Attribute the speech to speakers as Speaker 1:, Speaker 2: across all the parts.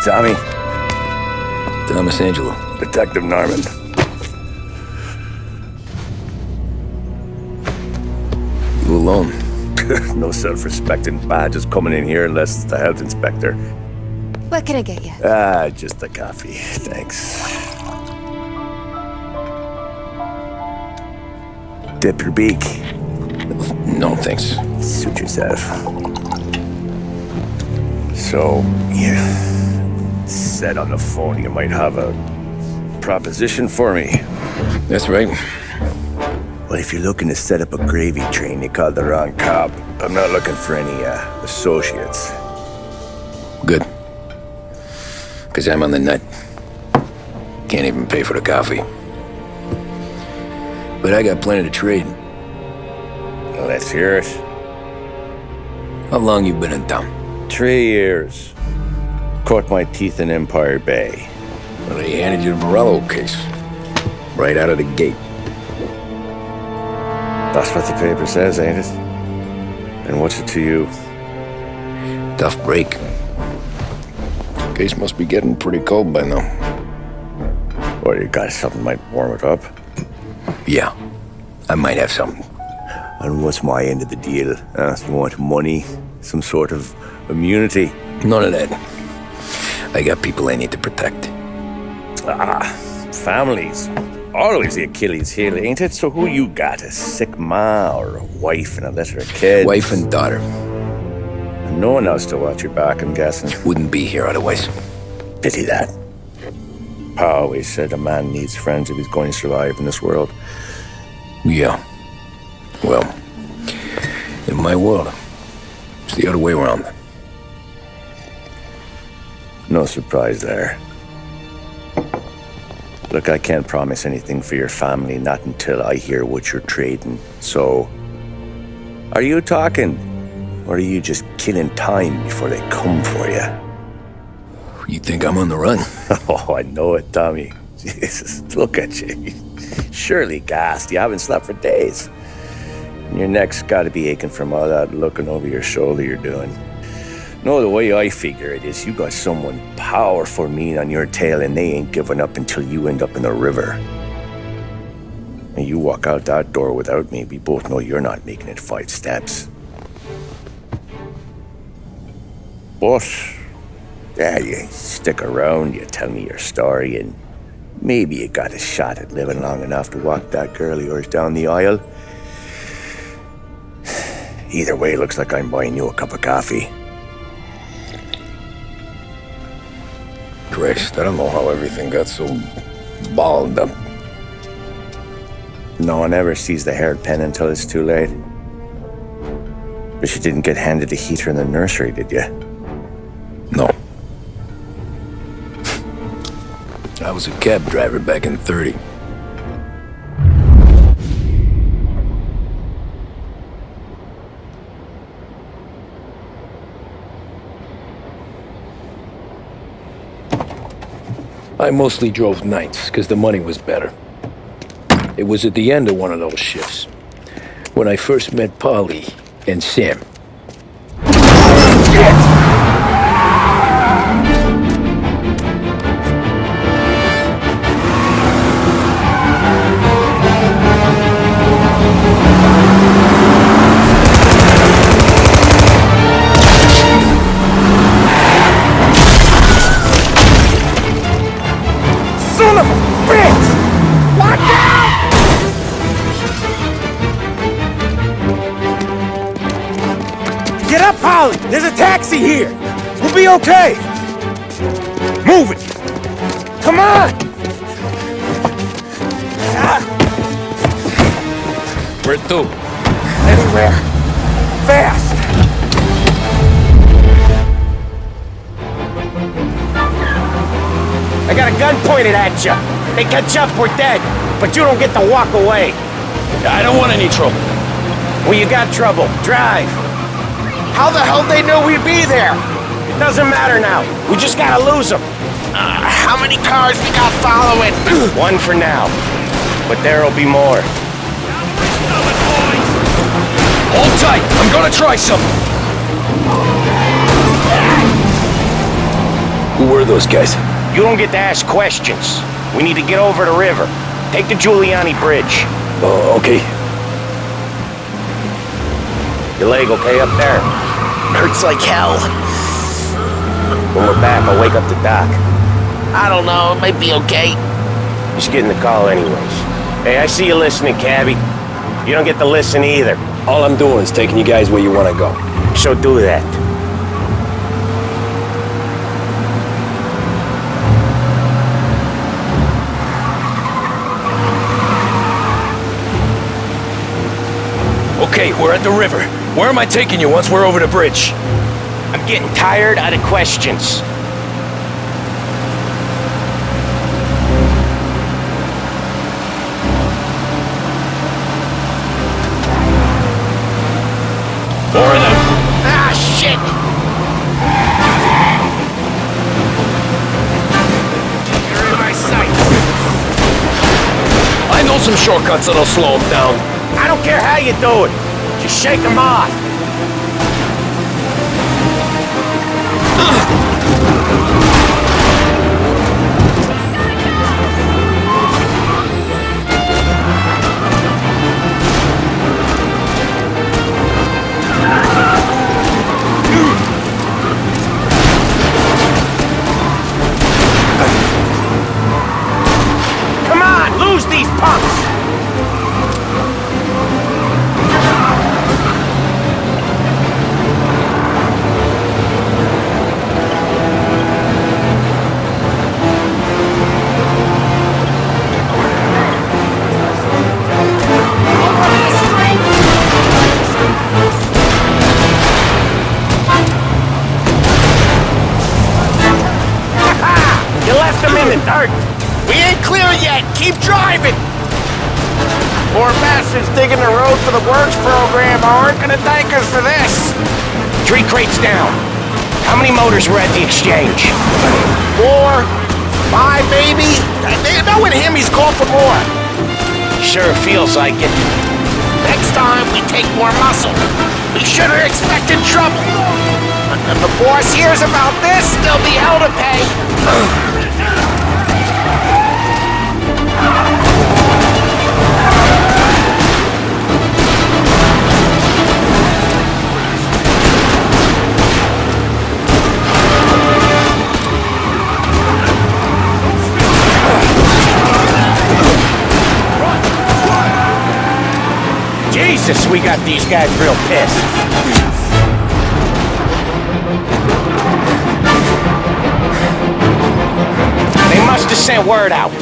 Speaker 1: Tommy.
Speaker 2: Thomas Angelo.
Speaker 1: Detective Norman.
Speaker 2: You alone?
Speaker 1: No self-respecting badges coming in here unless it's the health inspector.
Speaker 3: What can I get you?
Speaker 1: Just a coffee. Thanks. Dip your beak.
Speaker 2: No, thanks.
Speaker 1: Suit yourself. So, you said on the phone you might have a proposition for me.
Speaker 2: That's right.
Speaker 1: Well, if you're looking to set up a gravy train, you called the wrong cop. I'm not looking for any, associates.
Speaker 2: Good. Because I'm on the nut. Can't even pay for the coffee. But I got plenty to trade.
Speaker 1: Well, let's hear it.
Speaker 2: How long you been in town?
Speaker 1: 3 years. Caught my teeth in Empire Bay.
Speaker 2: Well, they handed you the Morello case. Right out of the gate.
Speaker 1: That's what the paper says, ain't it? And what's it to you?
Speaker 2: Tough break. Case must be getting pretty cold by now.
Speaker 1: Or you got something might warm it up?
Speaker 2: Yeah, I might have something.
Speaker 1: And what's my end of the deal? You want money? Some sort of immunity?
Speaker 2: None of that. I got people I need to protect.
Speaker 1: Families. Always the Achilles heel, ain't it? So who you got? A sick ma or a wife and a litter of kids?
Speaker 2: Wife and daughter.
Speaker 1: And no one else to watch your back, I'm guessing.
Speaker 2: Wouldn't be here otherwise.
Speaker 1: Pity that. Pa always said a man needs friends if he's going to survive in this world.
Speaker 2: Yeah. Well, in my world, it's the other way around.
Speaker 1: No surprise there. Look, I can't promise anything for your family, not until I hear what you're trading. So, are you talking? Or are you just killing time before they come for you?
Speaker 2: You think I'm on the run?
Speaker 1: Oh, I know it, Tommy. Jesus, look at you. Surely gassed. You haven't slept for days. And your neck's got to be aching from all that looking over your shoulder you're doing. No, the way I figure it is you got someone powerful mean on your tail and they ain't giving up until you end up in the river. And you walk out that door without me, we both know you're not making it 5 steps. But, yeah, you stick around, you tell me your story, and maybe you got a shot at living long enough to walk that girl of yours down the aisle. Either way, looks like I'm buying you a cup of coffee.
Speaker 2: Christ, I don't know how everything got so balled up.
Speaker 1: No one ever sees the haired pen until it's too late. But you didn't get handed a heater in the nursery, did you?
Speaker 2: No. I was a cab driver back in 30. I mostly drove nights, because the money was better. It was at the end of one of those shifts, when I first met Polly and Sam.
Speaker 1: Son of a bitch! Watch out! Get up, Polly! There's a taxi here! We'll be okay! Move it! Come on!
Speaker 2: Where to?
Speaker 1: Anywhere! Fast! I got a gun pointed at you. They catch up, we're dead. But you don't get to walk away.
Speaker 2: I don't want any trouble.
Speaker 1: Well, you got trouble. Drive. How the hell they know we'd be there? It doesn't matter now. We just gotta lose them. How many cars we got following? One for now. But there'll be more.
Speaker 2: Hold tight. I'm gonna try something. Who were those guys?
Speaker 4: You don't get to ask questions. We need to get over the river. Take the Giuliani Bridge.
Speaker 2: Oh, okay.
Speaker 4: Your leg okay up there?
Speaker 5: Hurts like hell.
Speaker 4: When we're back, I'll wake up the doc.
Speaker 5: I don't know, it might be okay.
Speaker 4: Just getting the call anyways. Hey, I see you listening, cabbie. You don't get to listen either.
Speaker 2: All I'm doing is taking you guys where you want to go.
Speaker 4: So do that.
Speaker 2: Okay, we're at the river. Where am I taking you once we're over the bridge?
Speaker 4: I'm getting tired of the questions.
Speaker 2: More of them.
Speaker 5: Ah, shit! You're in my sight.
Speaker 2: I know some shortcuts that'll slow them down.
Speaker 4: I don't care how you do it. Just shake them off. Come on, lose these punks. You left them in the dirt.
Speaker 5: We ain't clear yet. Keep driving.
Speaker 4: Poor bastards digging the road for the works program aren't gonna thank us for this. 3 crates down. How many motors were at the exchange?
Speaker 5: 4, 5, maybe. Knowing him, he's called for more.
Speaker 4: Sure feels like it.
Speaker 5: Next time, we take more muscle. We should have expected trouble. But if the boss hears about this, there'll be hell to pay.
Speaker 4: Jesus, we got these guys real pissed. They must have sent word out.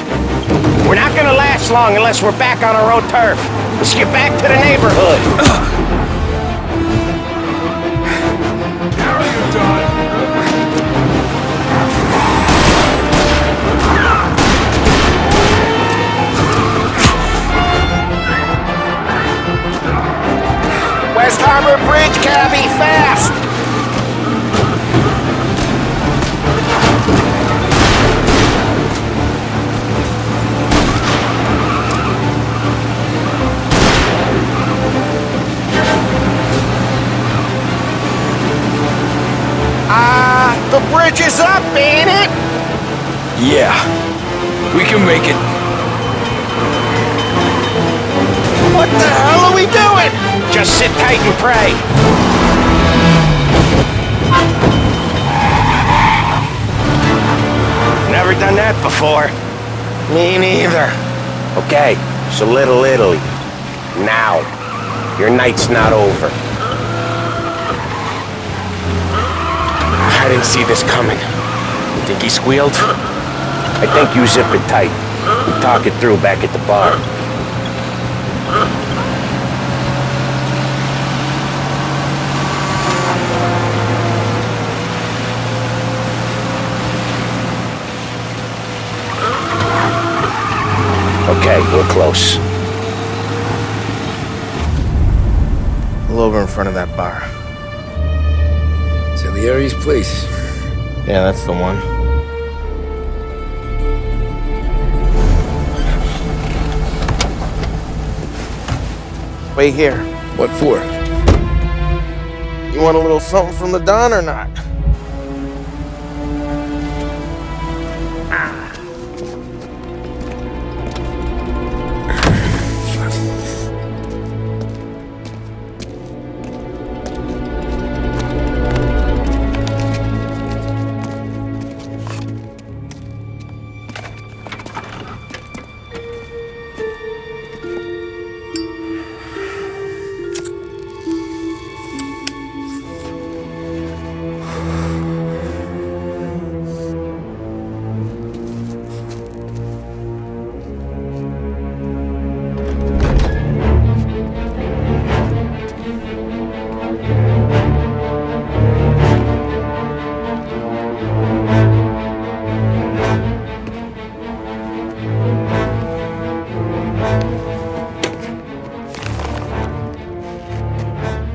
Speaker 4: We're not gonna last long unless we're back on our own turf. Let's get back to the neighborhood.
Speaker 6: Now you're done.
Speaker 5: West Harbor Bridge, cabby, fast! The bridge is up, ain't it?
Speaker 2: Yeah, we can make it.
Speaker 5: What the hell are we doing?
Speaker 4: Just sit tight and pray. Never done that before.
Speaker 5: Me neither.
Speaker 4: Okay, so Little Italy. Now. Your night's not over.
Speaker 5: I didn't see this coming. You think he squealed?
Speaker 4: I think you zip it tight. We talk it through back at the bar. Okay, we're close.
Speaker 5: Pull over in front of that bar.
Speaker 2: Salieri's place.
Speaker 5: Yeah, that's the one. Wait here.
Speaker 2: What for?
Speaker 5: You want a little something from the Don or not?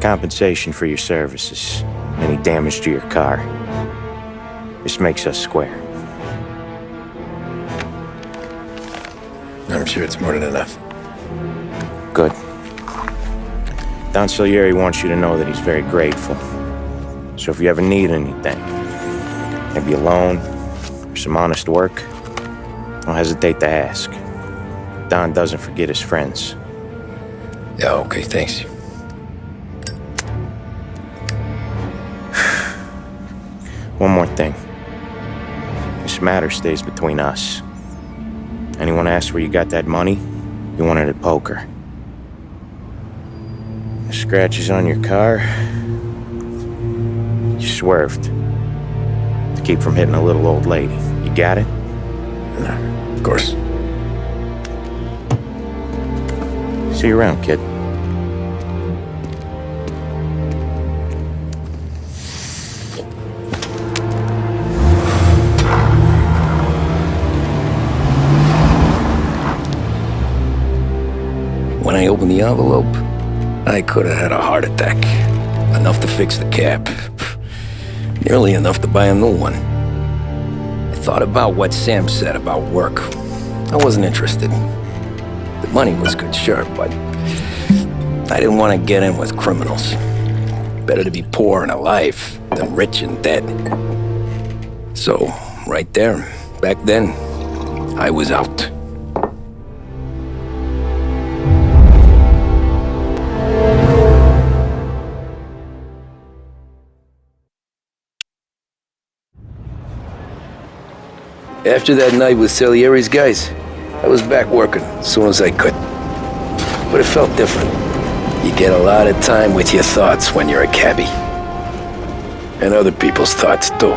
Speaker 4: compensation for your services, any damage to your car. This makes us square.
Speaker 2: I'm sure it's more than enough.
Speaker 4: Good. Don Salieri wants you to know that he's very grateful. So if you ever need anything, maybe a loan or some honest work, don't hesitate to ask. Don doesn't forget his friends.
Speaker 2: Yeah, okay, thanks.
Speaker 4: One more thing. This matter stays between us. Anyone asks where you got that money, you won it at poker. The scratches on your car, you swerved to keep from hitting a little old lady. You got it?
Speaker 2: Of course.
Speaker 4: See you around, kid.
Speaker 2: When I opened the envelope, I could have had a heart attack. Enough to fix the cap. Nearly enough to buy a new one. I thought about what Sam said about work. I wasn't interested. The money was good, sure, but I didn't want to get in with criminals. Better to be poor and alive than rich and dead. So, right there, back then, I was out. After that night with Salieri's guys, I was back working as soon as I could. But it felt different. You get a lot of time with your thoughts when you're a cabbie. And other people's thoughts, too.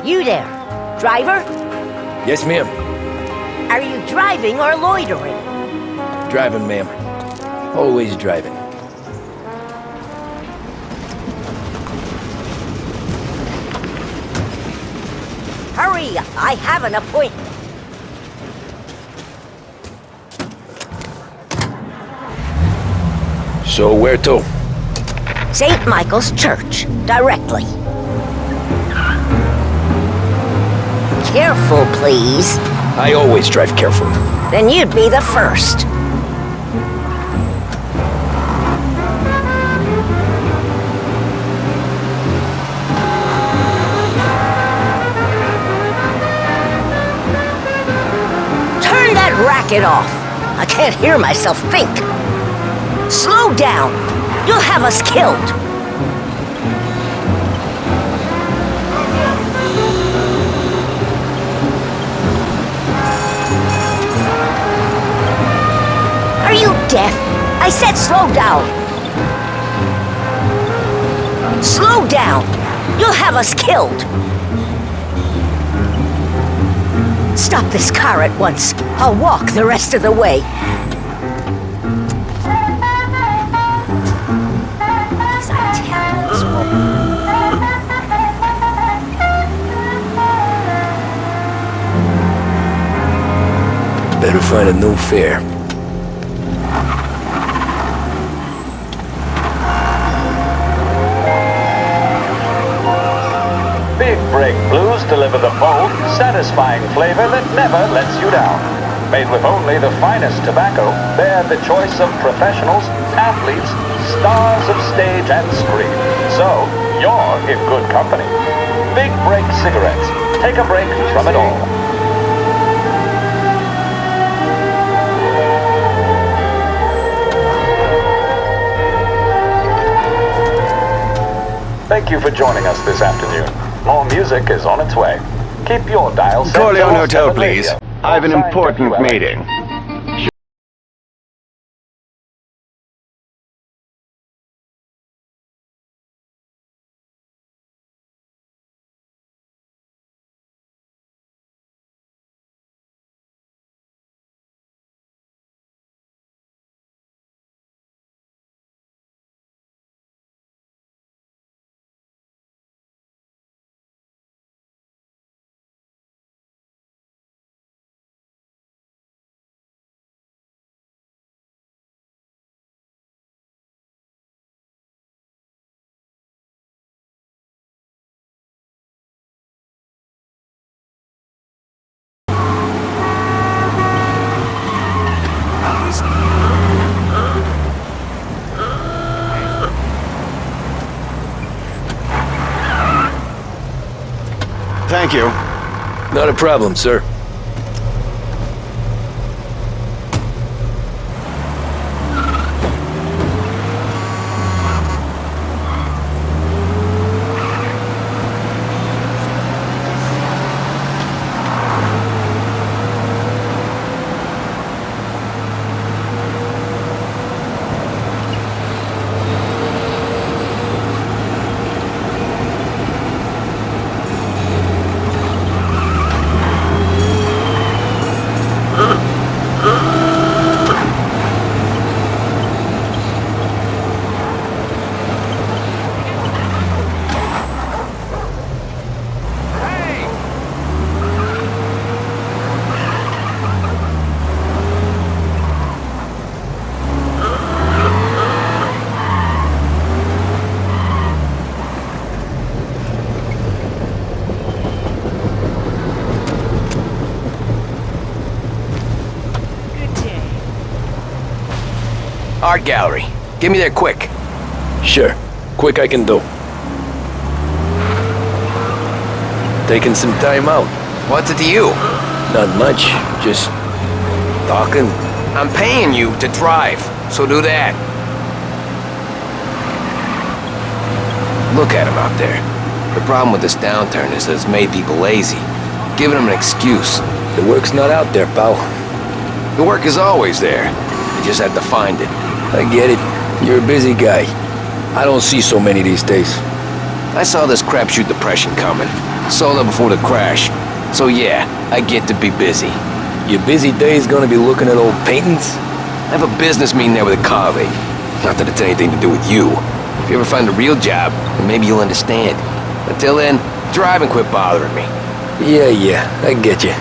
Speaker 7: You there, driver?
Speaker 2: Yes, ma'am.
Speaker 7: Are you driving or loitering?
Speaker 2: Driving, ma'am. Always driving.
Speaker 7: Hurry, I have an appointment.
Speaker 2: So where to?
Speaker 7: St. Michael's Church, directly. Careful, please.
Speaker 2: I always drive careful.
Speaker 7: Then you'd be the first. Turn that racket off. I can't hear myself think. Slow down. You'll have us killed. Are you deaf? I said slow down. Slow down. You'll have us killed. Stop this car at once. I'll walk the rest of the way. These Italians will...
Speaker 2: Better find a new fare.
Speaker 8: Big Break Blues deliver the bold, satisfying flavor that never lets you down. Made with only the finest tobacco, they're the choice of professionals, athletes, stars of stage and screen. So, you're in good company. Big Break cigarettes. Take a break from it all. Thank you for joining us this afternoon. More music is on its way. Keep your dial set.
Speaker 4: Corleone Hotel,
Speaker 8: 07
Speaker 4: please.
Speaker 8: radio.
Speaker 4: I have an
Speaker 8: Signed
Speaker 4: important
Speaker 8: WLA.
Speaker 4: meeting.
Speaker 5: Thank you.
Speaker 2: Not a problem, sir.
Speaker 5: Art gallery. Get me there quick.
Speaker 2: Sure. Quick I can do. Taking some time out.
Speaker 5: What's it to you?
Speaker 2: Not much. Just talking.
Speaker 5: I'm paying you to drive, so do that. Look at him out there. The problem with this downturn is that it's made people lazy. Giving them an excuse.
Speaker 2: The work's not out there, pal.
Speaker 5: The work is always there. You just have to find it.
Speaker 2: I get it. You're a busy guy. I don't see so many these days.
Speaker 5: I saw this crapshoot depression coming. Sold it before the crash. So yeah, I get to be busy.
Speaker 2: Your busy day's gonna be looking at old paintings?
Speaker 5: I have a business meeting there with a colleague. Not that it's anything to do with you. If you ever find a real job, then maybe you'll understand. Until then, drive and quit bothering me.
Speaker 2: Yeah, I get you.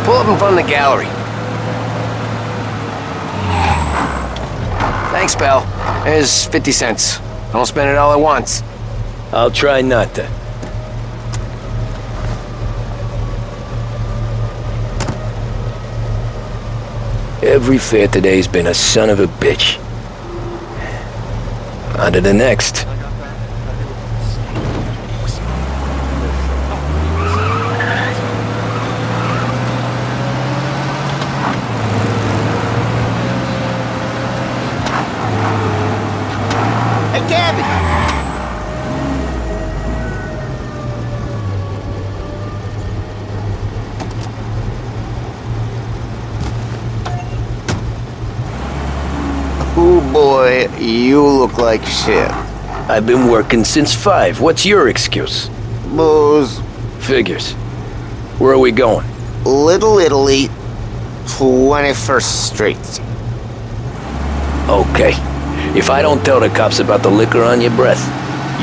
Speaker 5: Pull up in front of the gallery. Thanks, pal. There's 50 cents. I don't spend it all at once.
Speaker 2: I'll try not to. Every fare today's been a son of a bitch. On to the next.
Speaker 5: Hey, Gabby!
Speaker 9: Oh boy, you look like shit.
Speaker 2: I've been working since 5. What's your excuse?
Speaker 9: Booze.
Speaker 2: Figures. Where are we going?
Speaker 9: Little Italy, 21st Street.
Speaker 2: Okay. If I don't tell the cops about the liquor on your breath,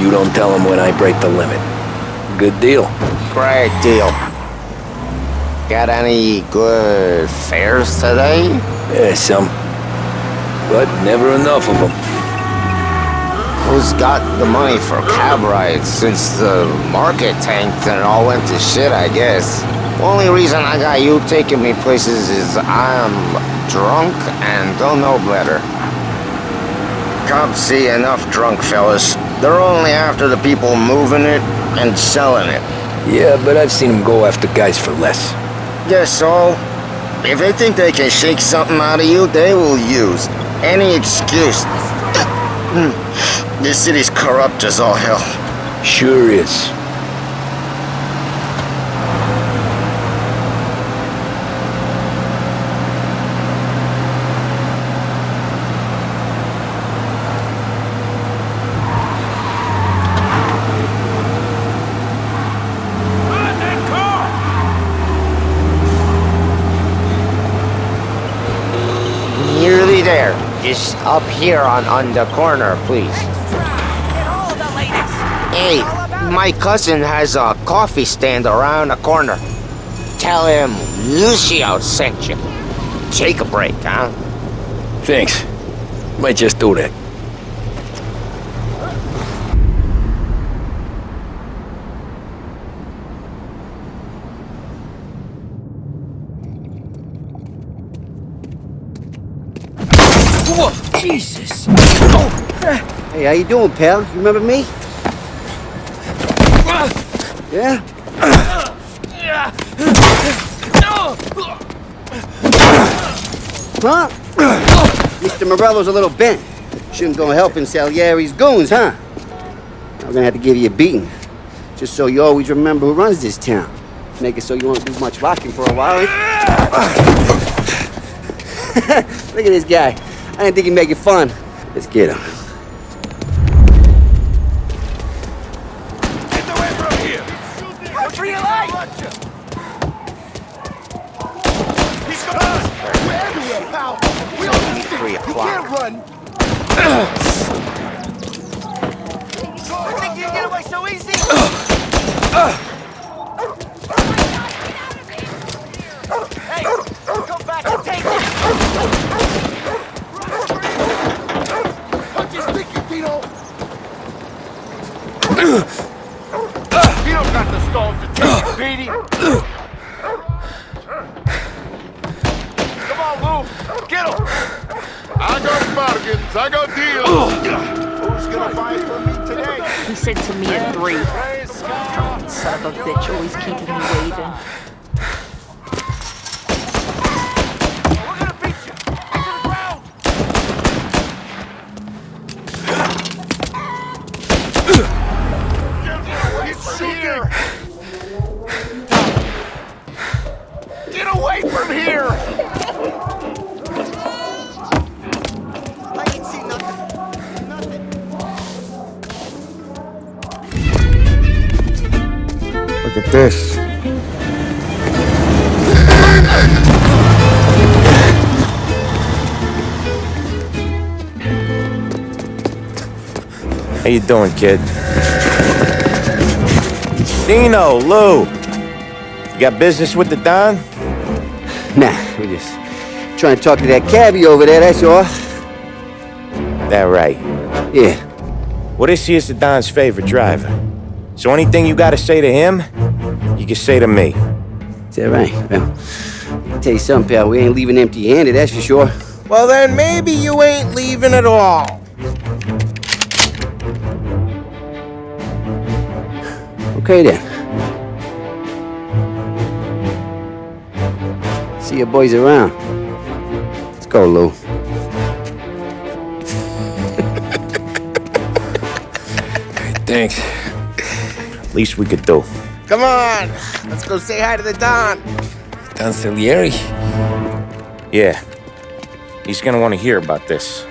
Speaker 2: you don't tell them when I break the limit. Good deal.
Speaker 9: Great deal. Got any good fares today?
Speaker 2: Yeah, some. But never enough of them.
Speaker 9: Who's got the money for cab rides since the market tanked and all went to shit, I guess? Only reason I got you taking me places is I'm drunk and don't know better. Cops see enough drunk fellas. They're only after the people moving it and selling it.
Speaker 2: Yeah, but I've seen them go after guys for less.
Speaker 9: Guess so. If they think they can shake something out of you, they will use any excuse. This city's corrupt as all hell.
Speaker 2: Sure is.
Speaker 9: Nearly there. Just up here on the corner, please. Hey, my cousin has a coffee stand around the corner. Tell him Lucio sent you. Take a break, huh?
Speaker 2: Thanks. Might just do that. Whoa, Jesus!
Speaker 10: Hey, how you doing, pal? You remember me? Yeah? Huh? Mr. Morello's a little bent. Shouldn't go helping Salieri's goons, huh? I'm gonna have to give you a beating. Just so you always remember who runs this town. Make it so you won't do much rocking for a while. Look at this guy. I didn't think he'd make it fun. Let's get him.
Speaker 6: Get away from here! Look for your life! He's gone! We're everywhere, pal! We don't need
Speaker 9: 3 o'clock.
Speaker 6: You can't run!
Speaker 10: You think you can get away so easy? Hey, come back and take it!
Speaker 6: Punch his sticky, Tito! Tito's got the stones to take it, Petey! Come on, Lou! Get him! I got bargains, I got deals! Who's gonna buy from me today?
Speaker 11: He said to me at 3. Drunken son of a bitch, always keeping me waiting.
Speaker 6: We're gonna beat you! To the ground! He's shooting! Get away from here!
Speaker 10: I ain't seen nothing. Nothing.
Speaker 4: Look at this. How you doing, kid? Dino, Lou. You got business with the Don?
Speaker 10: Nah, we're just trying to talk to that cabbie over there, that's all.
Speaker 4: That right.
Speaker 10: Yeah.
Speaker 4: Well, this here's the Don's favorite driver. So anything you gotta say to him, you can say to me.
Speaker 10: Is that right? Well, I'll tell you something, pal. We ain't leaving empty-handed, that's for sure.
Speaker 9: Well, then maybe you ain't leaving at all.
Speaker 10: Okay, then. See you boys around. Let's go, Lou.
Speaker 2: Thanks.
Speaker 4: Least we could do.
Speaker 9: Come on, let's go say hi to the Don.
Speaker 2: Don Salieri?
Speaker 4: Yeah. He's gonna want to hear about this.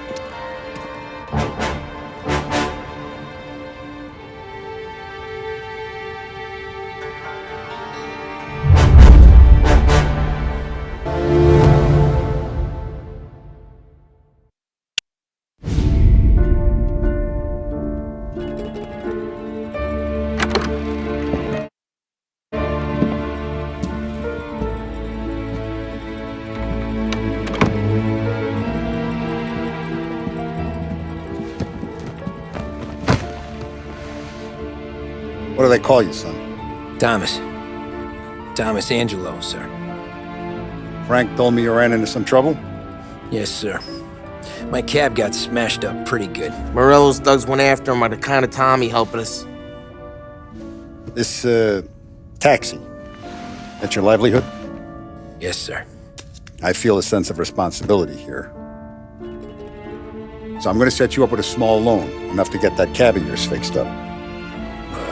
Speaker 12: What do they call you, son?
Speaker 2: Thomas. Thomas Angelo, sir.
Speaker 12: Frank told me you ran into some trouble?
Speaker 2: Yes, sir. My cab got smashed up pretty good.
Speaker 9: Morello's thugs went after him by the kind of Tommy helping us.
Speaker 12: This, taxi. That's your livelihood?
Speaker 2: Yes, sir.
Speaker 12: I feel a sense of responsibility here. So I'm gonna set you up with a small loan, enough to get that cab of yours fixed up.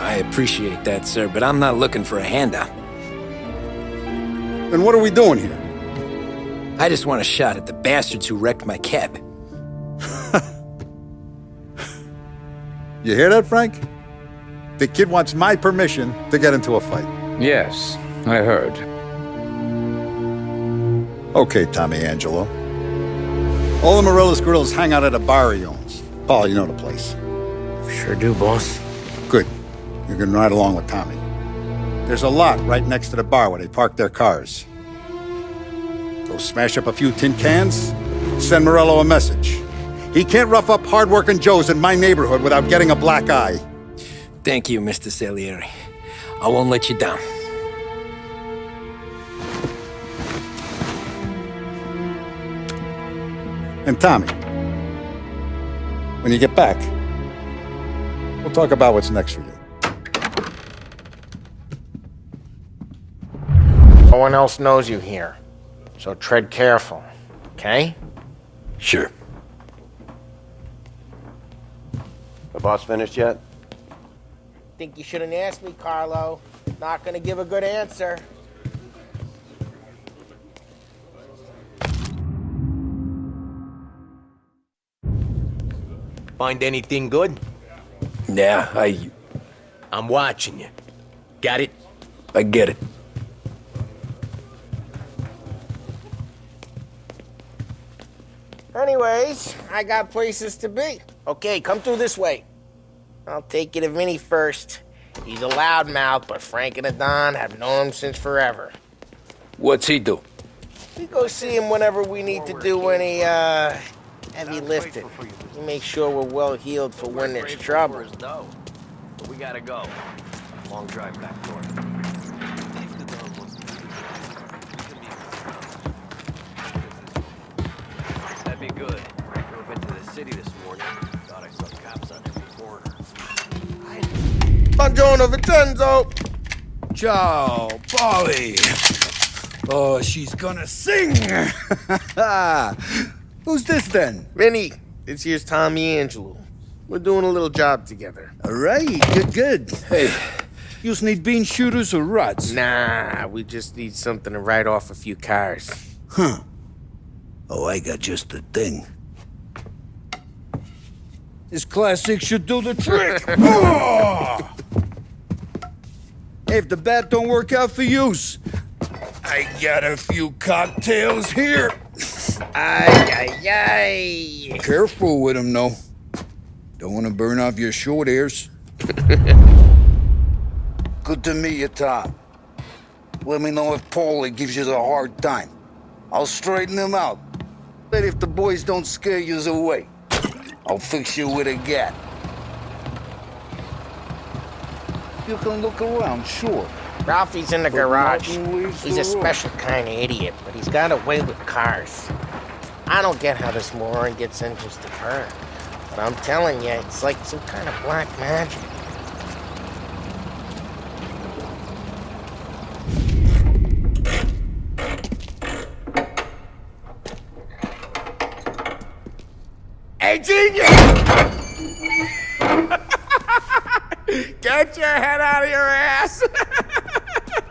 Speaker 2: I appreciate that, sir, but I'm not looking for a handout.
Speaker 12: Then what are we doing here?
Speaker 2: I just want a shot at the bastards who wrecked my cab.
Speaker 12: You hear that, Frank? The kid wants my permission to get into a fight.
Speaker 13: Yes, I heard.
Speaker 12: Okay, Tommy Angelo. All the Morello's grills hang out at a bar he owns. Paul, you know the place.
Speaker 9: Sure do, boss.
Speaker 12: Good. You can ride along with Tommy. There's a lot right next to the bar where they park their cars. Go smash up a few tin cans, Send Morello a message. He can't rough up hard-working Joes in my neighborhood without getting a black eye.
Speaker 2: Thank you, Mr. Salieri. I won't let you down.
Speaker 12: And Tommy, when you get back, we'll talk about what's next for you.
Speaker 14: No one else knows you here, so tread careful, okay?
Speaker 2: Sure.
Speaker 1: The boss finished yet?
Speaker 14: Think you shouldn't ask me, Carlo. Not gonna give a good answer.
Speaker 5: Find anything good?
Speaker 2: Yeah,
Speaker 5: I'm watching you. Got it?
Speaker 2: I get it.
Speaker 14: Anyways, I got places to be. Okay, come through this way. I'll take you to Vinny first. He's a loudmouth, but Frank and the Don have known him since forever.
Speaker 2: What's he do?
Speaker 14: We go see him whenever we need to do any, heavy lifting. We make sure we're well healed for when there's trouble.
Speaker 5: But we gotta go. Long drive back north. That'd be good. I drove into the city this morning. Thought I saw cops on every corner.
Speaker 14: Buongiorno, Vincenzo!
Speaker 12: Ciao, Polly. Oh, she's gonna sing. Who's this then?
Speaker 14: Vinny, this here's Tommy Angelo. We're doing a little job together.
Speaker 12: All right, good. Hey, you need bean shooters or rods?
Speaker 14: Nah, we just need something to write off a few cars.
Speaker 12: Huh. Oh, I got just the thing. This classic should do the trick. Oh! Hey, if the bat don't work out for yous, I got a few cocktails here.
Speaker 14: Ay.
Speaker 12: Careful with them, though. Don't want to burn off your short hairs. Good to meet you, Tom. Let me know if Paulie gives you the hard time. I'll straighten him out. But if the boys don't scare yous away, I'll fix you with a gat. You can look around, sure.
Speaker 14: Ralphie's in the garage. He's a special kind of idiot, but he's got a way with cars. I don't get how this moron gets engines to burn. But I'm telling you, it's like some kind of black magic. Hey, genius! Get your head out of your ass!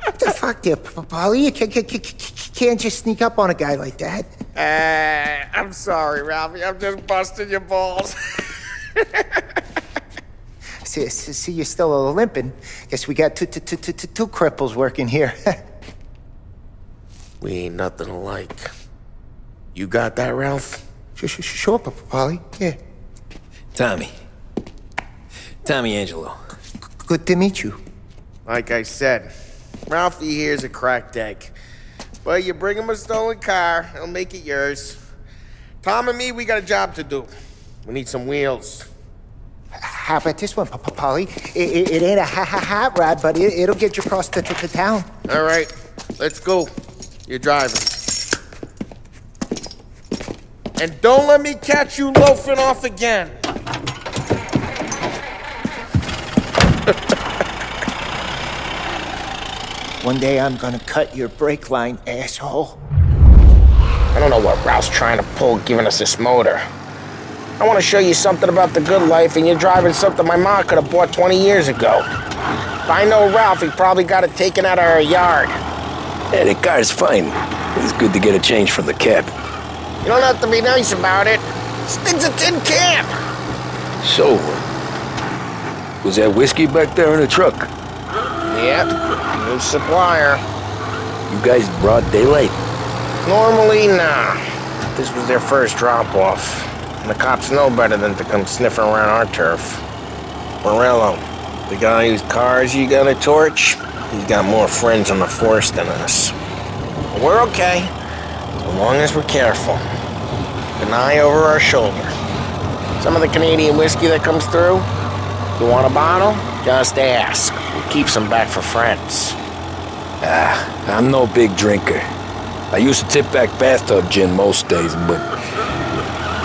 Speaker 15: What the fuck there, Polly? You can't just sneak up on a guy like that.
Speaker 14: I'm sorry, Ralphie. I'm just busting your balls.
Speaker 15: See, you're still limping. Guess we got two cripples working here.
Speaker 14: We ain't nothing alike. You got that, Ralph?
Speaker 15: Sure, Polly. Yeah.
Speaker 2: Tommy Angelo.
Speaker 15: Good to meet you.
Speaker 14: Like I said, Ralphie here's a cracked egg. But you bring him a stolen car, he'll make it yours. Tom and me, we got a job to do. We need some wheels.
Speaker 15: How about this one, Polly? It ain't a hot rod, but it'll get you across to town.
Speaker 14: All right, let's go. You're driving. And don't let me catch you loafing off again.
Speaker 15: One day I'm gonna cut your brake line, asshole.
Speaker 14: I don't know what Ralph's trying to pull giving us this motor. I want to show you something about the good life, and you're driving something my mom could have bought 20 years ago. If I know Ralph, he probably got it taken out of our yard.
Speaker 2: Yeah, the car's fine. It's good to get a change from the cab.
Speaker 14: You don't have to be nice about it. This thing's a tin can.
Speaker 2: So, was that whiskey back there in the truck?
Speaker 14: Yep, new supplier.
Speaker 2: You guys broad daylight?
Speaker 14: Normally, nah. This was their first drop-off. And the cops know better than to come sniffing around our turf. Morello, the guy whose cars you got a torch, he's got more friends on the force than us. But we're okay, as long as we're careful. an eye over our shoulder. Some of the Canadian whiskey that comes through, you want a bottle? Just ask. We keep some back for friends.
Speaker 2: I'm no big drinker. I used to tip back bathtub gin most days, but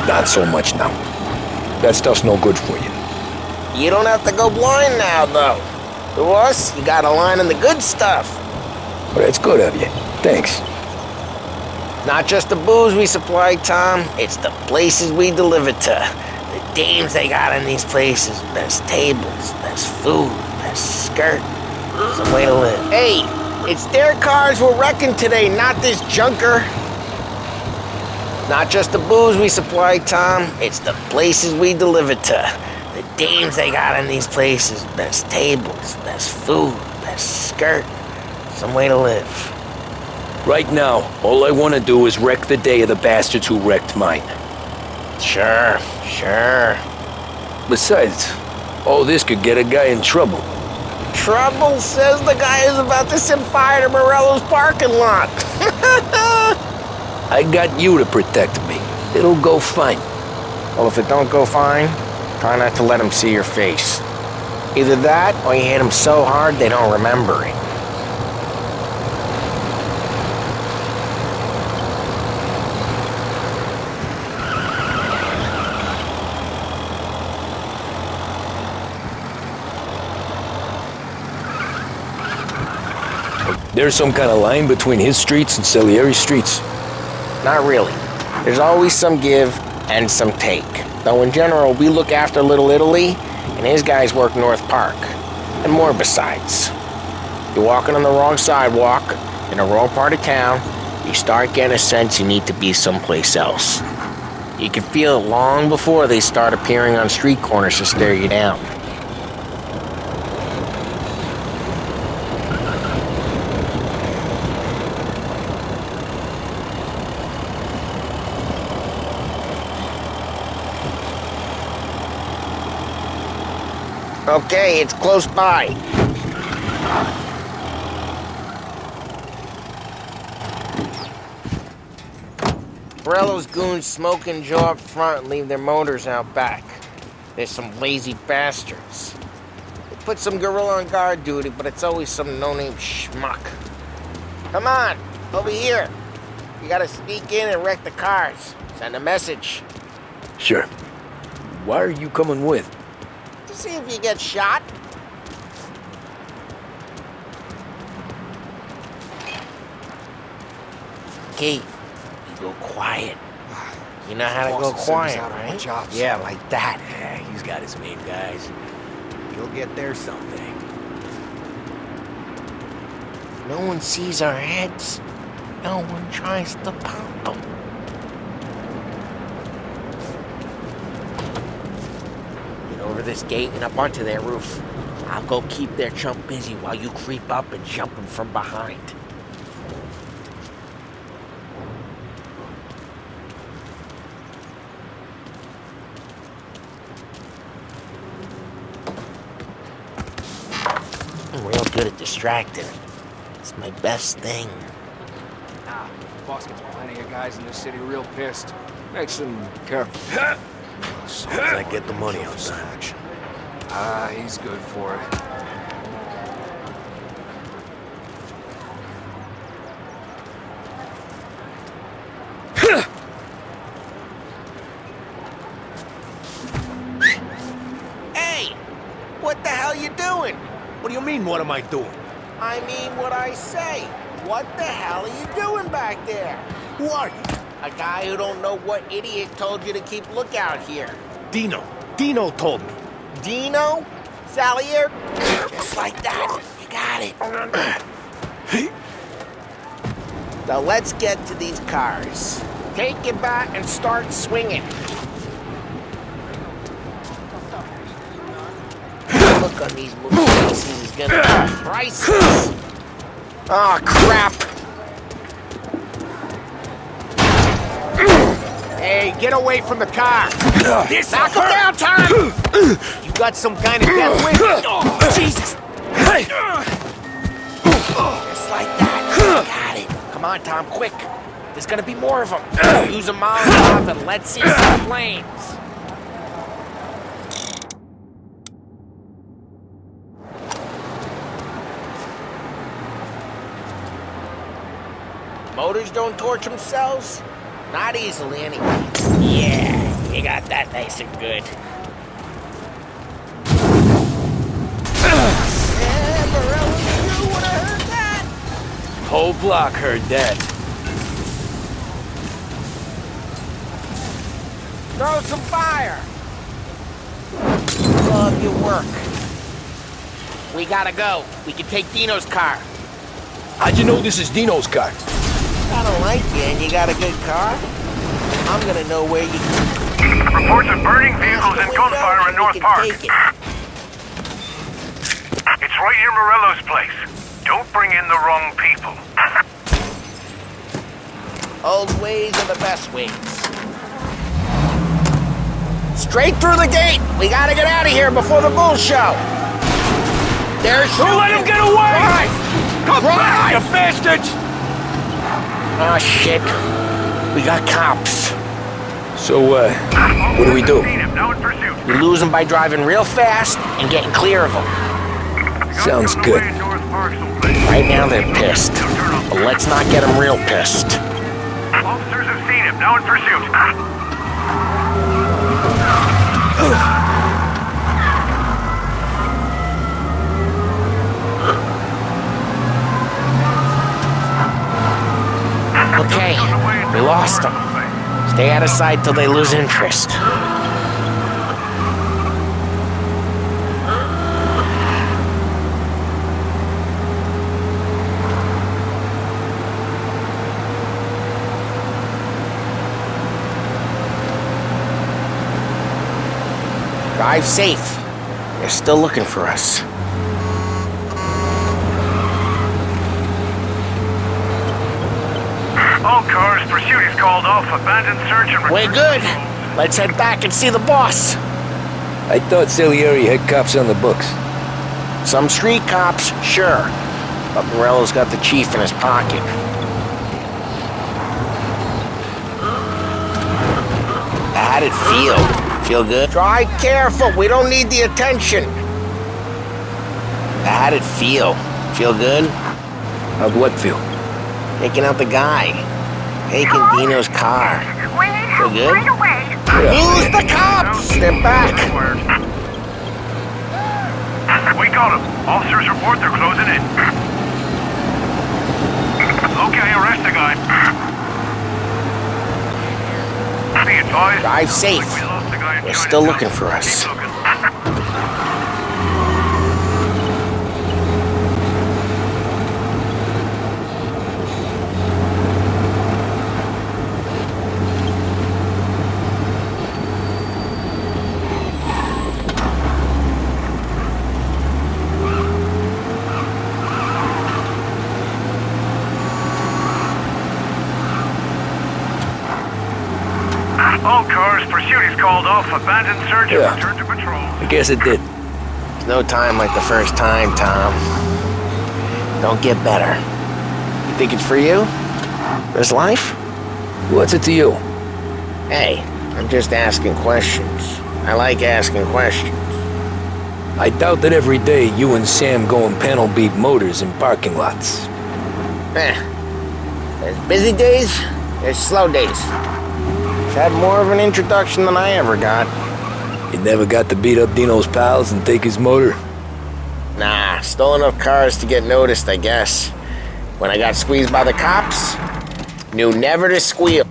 Speaker 2: not so much now. That stuff's no good for you.
Speaker 14: You don't have to go blind now, though. To us, you got a line in the good stuff.
Speaker 2: Well, that's good of you. Thanks.
Speaker 14: Not just the booze we supply, Tom. It's the places we deliver to. The dames they got in these places. Best tables, best food, best skirt. Some way to live. Hey, it's their cars we're wrecking today, not this junker. Not just the booze we supply, Tom. It's the places we deliver to. The dames they got in these places. Best tables, best food, best skirt. Some way to live.
Speaker 2: Right now, all I want to do is wreck the day of the bastards who wrecked mine.
Speaker 14: Sure.
Speaker 2: Besides, all this could get a guy in trouble.
Speaker 14: Trouble says the guy is about to set fire to Morello's parking lot.
Speaker 2: I got you to protect me. It'll go fine.
Speaker 14: Well, if it don't go fine, try not to let them see your face. Either that, or you hit them so hard they don't remember it.
Speaker 2: There's some kind of line between his streets and Salieri's streets?
Speaker 14: Not really. There's always some give and some take. Though in general, we look after Little Italy, and his guys work North Park. And more besides. You're walking on the wrong sidewalk, in the wrong part of town, you start getting a sense you need to be someplace else. You can feel it long before they start appearing on street corners to stare you down. Okay, it's close by. Morello's goons smoke and jaw up front and leave their motors out back. They're some lazy bastards. They put some gorilla on guard duty, but it's always some no-name schmuck. Come on, over here. You gotta sneak in and wreck the cars. Send a message.
Speaker 2: Sure. Why are you coming with?
Speaker 14: To see if you get shot. Okay, you go quiet. You know how to go quiet, right? Yeah, like that.
Speaker 5: Yeah, he's got his main guys. You'll get there someday.
Speaker 14: If no one sees our heads, no one tries to pop them. Over this gate and up onto their roof. I'll go keep their chump busy while you creep up and jump him from behind. I'm real good at distracting. It's my best thing.
Speaker 16: Boss gets plenty of guys in this city real pissed. Makes them careful.
Speaker 5: As soon as I get the money on time.
Speaker 16: He's good for it.
Speaker 14: Hey! What the hell you doing?
Speaker 5: What do you mean, what am I doing?
Speaker 14: I mean what I say. What the hell are you doing back there?
Speaker 5: Who are you?
Speaker 14: A guy who don't know what idiot told you to keep lookout here.
Speaker 5: Dino. Dino told me.
Speaker 14: Dino? Salier? Just like that. You got it. Now let's get to these cars. Take your bat and start swinging. The look on these movie faces is gonna be priceless. Oh, crap.
Speaker 16: Hey, get away from the car!
Speaker 14: Knock him down, Tom!
Speaker 5: You got some kind of death wish? Oh, Jesus!
Speaker 14: Just like that. Got it. Come on, Tom, quick. There's gonna be more of them. Use a Molotov and let's see some flames. Motors don't torch themselves? Not easily, anyway. Yeah, you got that nice and good. Yeah, Morello, you would have heard that.
Speaker 2: Whole block heard that.
Speaker 14: Throw some fire. Love your work. We gotta go. We can take Dino's car.
Speaker 2: How'd you know this is Dino's car?
Speaker 14: I don't like you and you got a good car. I'm gonna know where you...
Speaker 17: Reports of burning vehicles and gunfire in North Park. It's right near Morello's place. Don't bring in the wrong people.
Speaker 14: Old ways are the best ways. Straight through the gate! We gotta get out of here before the bull show! There's shooting!
Speaker 2: Don't let him get away!
Speaker 14: Drive!
Speaker 2: Come back, you bastards!
Speaker 14: Oh, shit. We got cops.
Speaker 2: So, what do we do?
Speaker 14: We lose them by driving real fast and getting clear of them.
Speaker 2: Sounds good.
Speaker 14: Right now they're pissed. But let's not get them real pissed.
Speaker 17: Officers have seen him, now in pursuit.
Speaker 14: Okay, we lost them. Stay out of sight till they lose interest. Drive safe. They're still looking for us.
Speaker 17: All cars, pursuit is called off. Abandoned search and...
Speaker 14: We're good. Let's head back and see the boss.
Speaker 2: I thought Salieri had cops on the books.
Speaker 14: Some street cops, sure. But Morello's got the chief in his pocket. How'd it feel? Feel good? Drive careful. We don't need the attention. How'd it feel? Feel good?
Speaker 2: How'd what feel?
Speaker 14: Taking out the guy. Taking Dino's car. Feel good? Lose the cops! They're back!
Speaker 17: We got him. Officers report they're closing in. Okay, arrest the guy. Be advised.
Speaker 14: Drive safe. They're still looking for us.
Speaker 17: All cars, pursuit is called off. Abandoned search and return to patrol.
Speaker 2: I guess it did.
Speaker 14: There's no time like the first time, Tom. Don't get better. You think it's for you? This life?
Speaker 2: What's it to you?
Speaker 14: Hey, I'm just asking questions. I like asking questions.
Speaker 2: I doubt that every day you and Sam go and panel beat motors in parking lots.
Speaker 14: There's busy days, there's slow days. Had more of an introduction than I ever got.
Speaker 2: You never got to beat up Dino's pals and take his motor?
Speaker 14: Nah, stole enough cars to get noticed, I guess. When I got squeezed by the cops, knew never to squeal.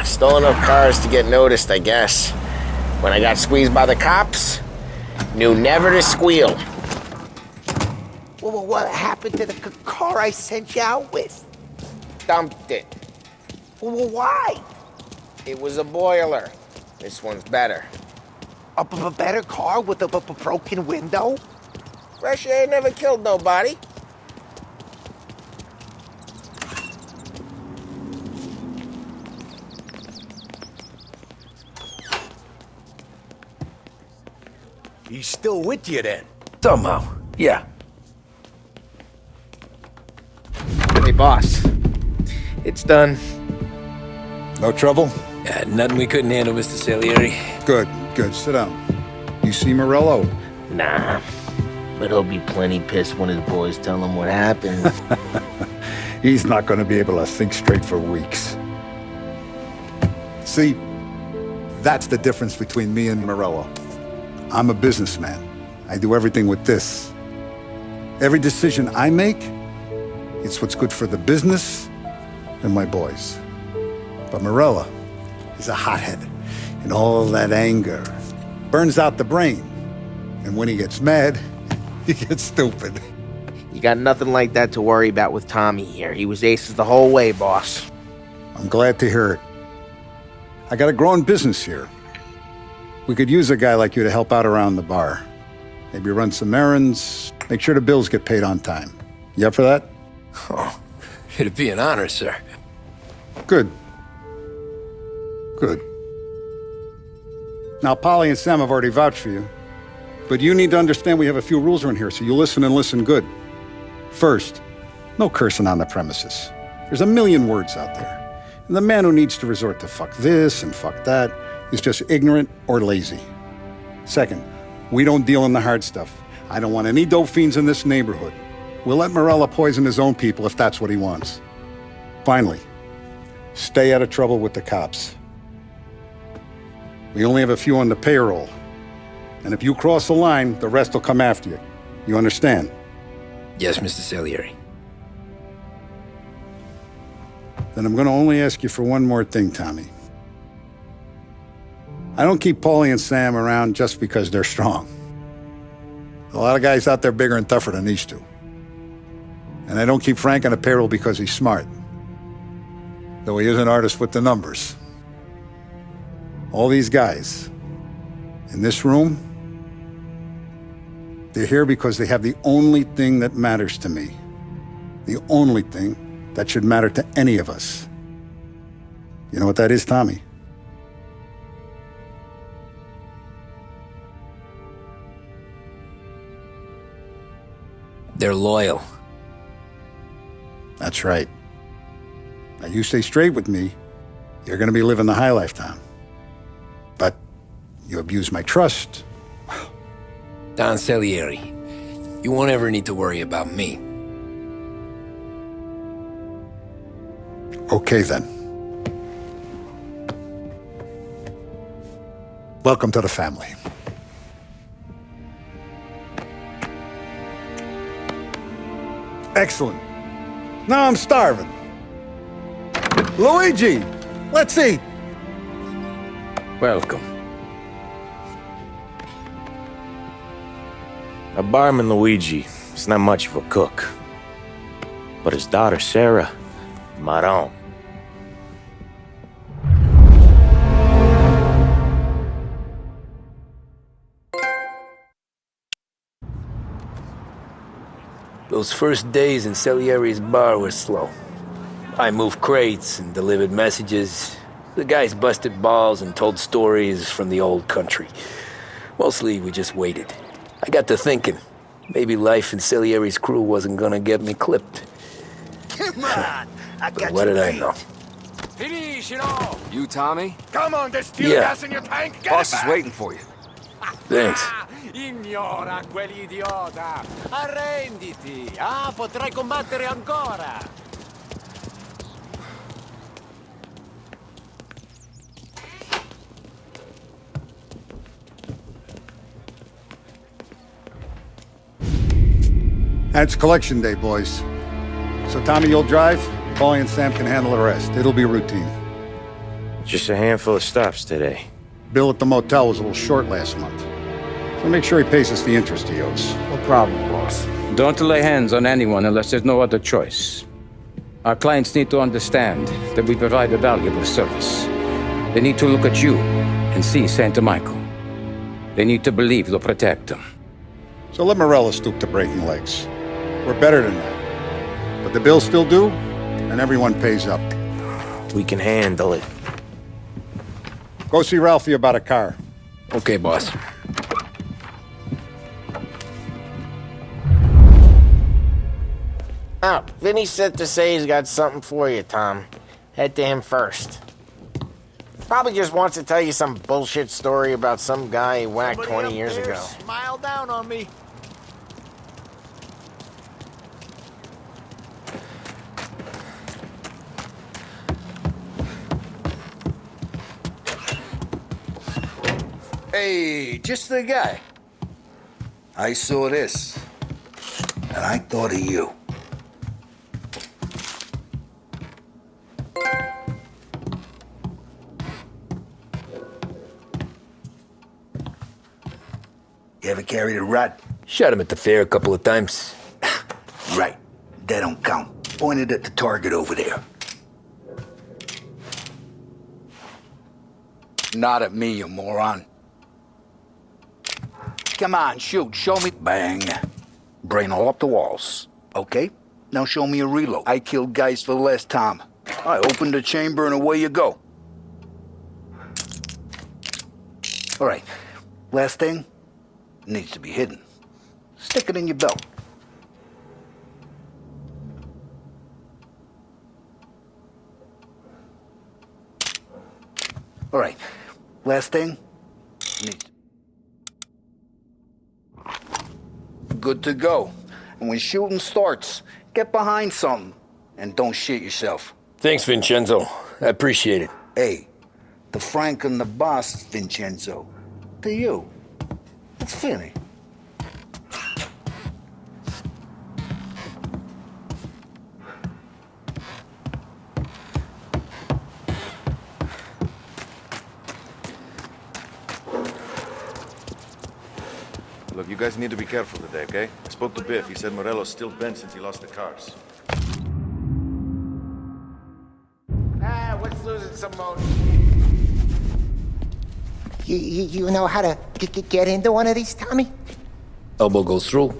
Speaker 14: Stole enough cars to get noticed, I guess. When I got squeezed by the cops, knew never to squeal.
Speaker 15: Well, what happened to the car I sent you out with?
Speaker 14: Dumped it.
Speaker 15: Well, why?
Speaker 14: It was a boiler. This one's better.
Speaker 15: A better car with a broken window?
Speaker 14: Fresh air never killed nobody.
Speaker 18: He's still with you then?
Speaker 2: Somehow, yeah.
Speaker 14: Hey, boss. It's done.
Speaker 19: No trouble?
Speaker 2: Yeah, nothing we couldn't handle, Mr. Salieri.
Speaker 19: Good, good. Sit down. You see Morello?
Speaker 14: Nah. But he'll be plenty pissed when his boys tell him what happened.
Speaker 19: He's not going to be able to think straight for weeks. See, that's the difference between me and Morello. I'm a businessman. I do everything with this. Every decision I make, it's what's good for the business and my boys. But Morello is a hothead, and all that anger burns out the brain. And when he gets mad, he gets stupid.
Speaker 14: You got nothing like that to worry about with Tommy here. He was aces the whole way, boss.
Speaker 19: I'm glad to hear it. I got a growing business here. We could use a guy like you to help out around the bar. Maybe run some errands, make sure the bills get paid on time. You up for that?
Speaker 2: Oh, it'd be an honor, sir.
Speaker 19: Good. Good. Now, Polly and Sam have already vouched for you. But you need to understand we have a few rules around here, so you listen and listen good. First, no cursing on the premises. There's a million words out there. And the man who needs to resort to fuck this and fuck that is just ignorant or lazy. Second, we don't deal in the hard stuff. I don't want any dope fiends in this neighborhood. We'll let Morello poison his own people if that's what he wants. Finally, stay out of trouble with the cops. We only have a few on the payroll. And if you cross the line, the rest will come after you. You understand?
Speaker 2: Yes, Mr. Salieri.
Speaker 19: Then I'm going to only ask you for one more thing, Tommy. I don't keep Paulie and Sam around just because they're strong. A lot of guys out there bigger and tougher than these two. And I don't keep Frank on the payroll because he's smart. Though he is an artist with the numbers. All these guys in this room, they're here because they have the only thing that matters to me. The only thing that should matter to any of us. You know what that is, Tommy?
Speaker 2: They're loyal.
Speaker 19: That's right. Now you stay straight with me, you're gonna be living the high life, Tom. But you abuse my trust.
Speaker 2: Don Salieri, you won't ever need to worry about me.
Speaker 19: Okay, then. Welcome to the family. Excellent. Now I'm starving. Luigi, let's eat.
Speaker 2: Welcome.
Speaker 4: A barman Luigi is not much of a cook. But his daughter Sarah, Maron.
Speaker 2: Those first days in Salieri's bar were slow. I moved crates and delivered messages. The guys busted balls and told stories from the old country. Mostly, we just waited. I got to thinking, maybe life in Salieri's crew wasn't gonna get me clipped.
Speaker 18: Come on! I got
Speaker 2: What
Speaker 18: you
Speaker 2: did I
Speaker 18: beat.
Speaker 2: know?
Speaker 16: Finish it all! You, Tommy?
Speaker 6: Come on, there's still
Speaker 2: Yeah.
Speaker 6: gas in your tank. Get
Speaker 16: Boss
Speaker 6: it
Speaker 16: is
Speaker 6: back.
Speaker 16: waiting for you.
Speaker 2: Thanks.
Speaker 20: Ignora quell'idiota! Arrenditi! Ah, potrai combattere ancora!
Speaker 19: And it's collection day, boys. So Tommy, you'll drive. Paulie and Sam can handle the rest. It'll be routine.
Speaker 4: Just a handful of stops today.
Speaker 19: Bill at the motel was a little short last month. So make sure he pays us the interest he owes.
Speaker 14: No problem, boss.
Speaker 13: Don't lay hands on anyone unless there's no other choice. Our clients need to understand that we provide a valuable service. They need to look at you and see Santa Michael. They need to believe you'll protect them.
Speaker 19: So let Morello stoop to breaking legs. We're better than that. But the bills still due, and everyone pays up.
Speaker 4: We can handle it.
Speaker 19: Go see Ralphie about a car.
Speaker 2: Okay, boss.
Speaker 14: Oh, Vinny said to say he's got something for you, Tom. Head to him first. Probably just wants to tell you some bullshit story about some guy he whacked 20 years ago.
Speaker 20: Smile down on me.
Speaker 12: Hey, just the guy. I saw this, and I thought of you. You ever carried a rod?
Speaker 5: Shot him at the fair a couple of times.
Speaker 12: Right. That don't count. Pointed at the target over there. Not at me, you moron. Come on, shoot. Show me. Bang. Brain all up the walls. Okay? Now show me a reload. I killed guys for less time. I opened the chamber and away you go. All right. Last thing. Needs to be hidden. Stick it in your belt. All right. Last thing. Needs. Good to go. And when shooting starts, get behind something and don't shit yourself.
Speaker 5: Thanks, Vincenzo. I appreciate it.
Speaker 12: Hey, the Frank and the boss, Vincenzo. To you. It's Vinny.
Speaker 21: Look, you guys need to be careful today, okay? I spoke to Biff. He said Morello's still bent since he lost the cars.
Speaker 14: What's losing some motion?
Speaker 15: You know how to get into one of these, Tommy?
Speaker 2: Elbow goes through.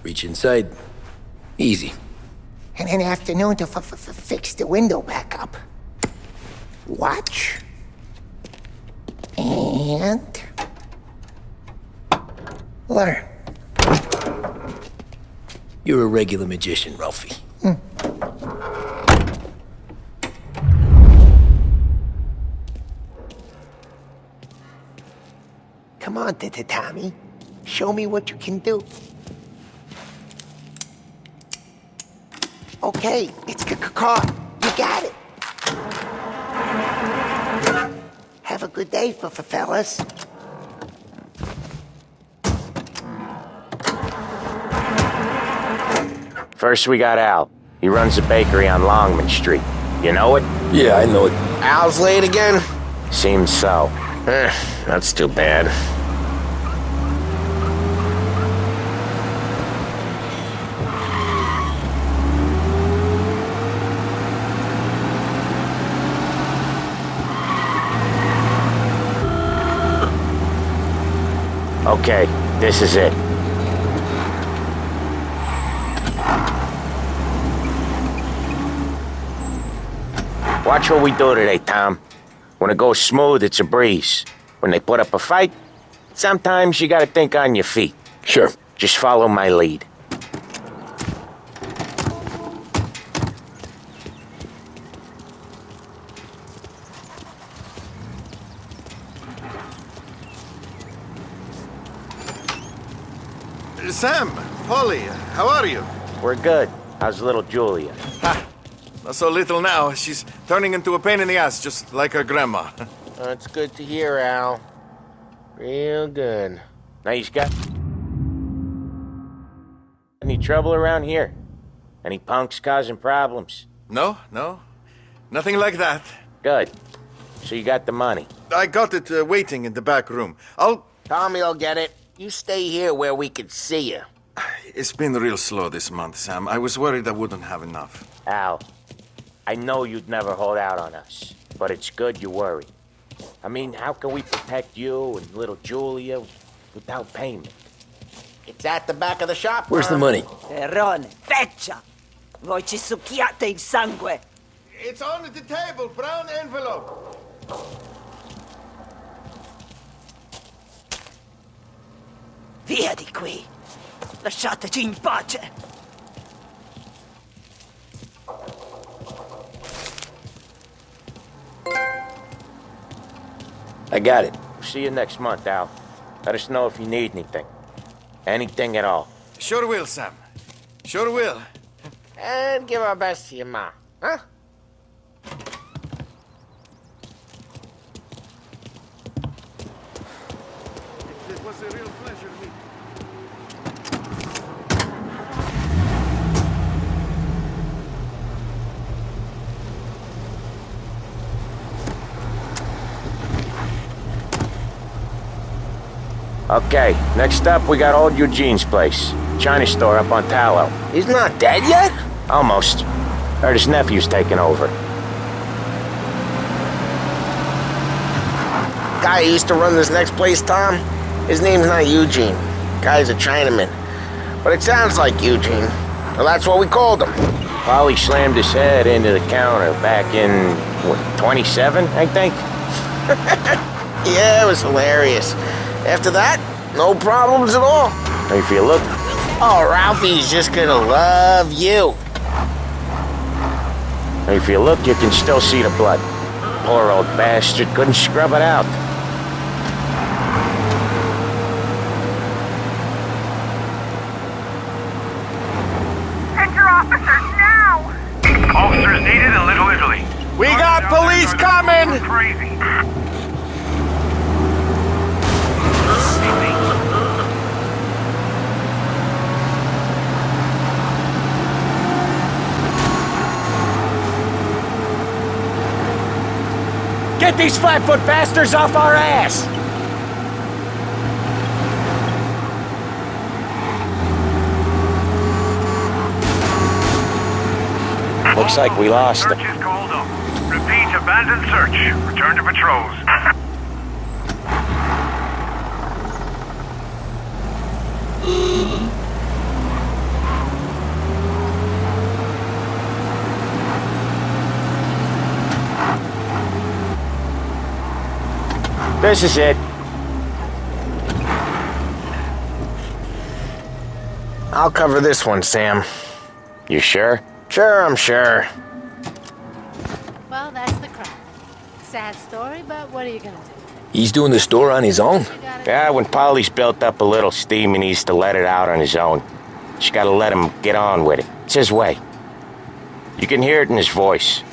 Speaker 2: Reach inside. Easy.
Speaker 15: And an afternoon to fix the window back up. Watch. And... learn.
Speaker 2: You're a regular magician, Ralphie.
Speaker 15: Come on, Tommy. Show me what you can do. Okay, it's caught. You got it. Have a good day, fellas.
Speaker 4: First we got Al. He runs a bakery on Longman Street. You know it?
Speaker 5: Yeah, I know it.
Speaker 14: Al's late again?
Speaker 4: Seems so.
Speaker 14: That's too bad.
Speaker 4: Okay, this is it. Watch what we do today, Tom. When it goes smooth, it's a breeze. When they put up a fight, sometimes you gotta think on your feet.
Speaker 5: Sure.
Speaker 4: Just follow my lead.
Speaker 21: Sam, Polly, how are you?
Speaker 4: We're good. How's little Julia?
Speaker 21: Ha! Not so little now. She's turning into a pain in the ass, just like her grandma.
Speaker 14: That's good to hear, Al. Real good.
Speaker 4: Now you got any trouble around here? Any punks causing problems?
Speaker 21: No. Nothing like that.
Speaker 4: Good. So you got the money?
Speaker 21: I got it waiting in the back room.
Speaker 14: Tommy'll get it. You stay here where we can see you.
Speaker 21: It's been real slow this month, Sam. I was worried I wouldn't have enough.
Speaker 4: Al, I know you'd never hold out on us, but it's good you worry. I mean, how can we protect you and little Julia without payment?
Speaker 14: It's at the back of the shop.
Speaker 2: Where's the money?
Speaker 7: Perrone, feccia! Voi ci succhiate il sangue!
Speaker 21: It's on the table, brown envelope.
Speaker 7: Via di qui! Lasciateci in pace!
Speaker 2: I got it.
Speaker 4: See you next month, Al. Let us know if you need anything. Anything at all.
Speaker 21: Sure will, Sam. Sure will.
Speaker 9: And give our best to your ma, huh?
Speaker 21: It was a real pleasure meeting.
Speaker 4: Okay, next up we got old Eugene's place. China store up on Tallow.
Speaker 9: He's not dead yet?
Speaker 4: Almost. Heard his nephew's taking over.
Speaker 9: Guy who used to run this next place, Tom? His name's not Eugene. Guy's a Chinaman. But it sounds like Eugene. Well, that's what we called him.
Speaker 4: Polly slammed his head into the counter back in, what, 27, I think?
Speaker 9: Yeah, it was hilarious. After that, no problems at all.
Speaker 4: If you look...
Speaker 9: Oh, Ralphie's just gonna love you.
Speaker 4: If you look, you can still see the blood. Poor old bastard couldn't scrub it out.
Speaker 17: Send your officers now! Officers needed in Little Italy.
Speaker 14: We got police coming!
Speaker 17: Crazy.
Speaker 14: Get these flatfoot bastards off our ass!
Speaker 4: Looks like we lost
Speaker 17: Search
Speaker 4: him.
Speaker 17: is called up. Repeat, abandoned search. Return to patrols.
Speaker 4: This is it.
Speaker 9: I'll cover this one, Sam.
Speaker 4: You sure?
Speaker 9: Sure, I'm sure.
Speaker 3: Well, that's the crime. Sad story, but what are you gonna do?
Speaker 2: He's doing the store on his own?
Speaker 4: Yeah, when Polly's built up a little steam, he needs to let it out on his own. Just gotta let him get on with it. It's his way. You can hear it in his voice.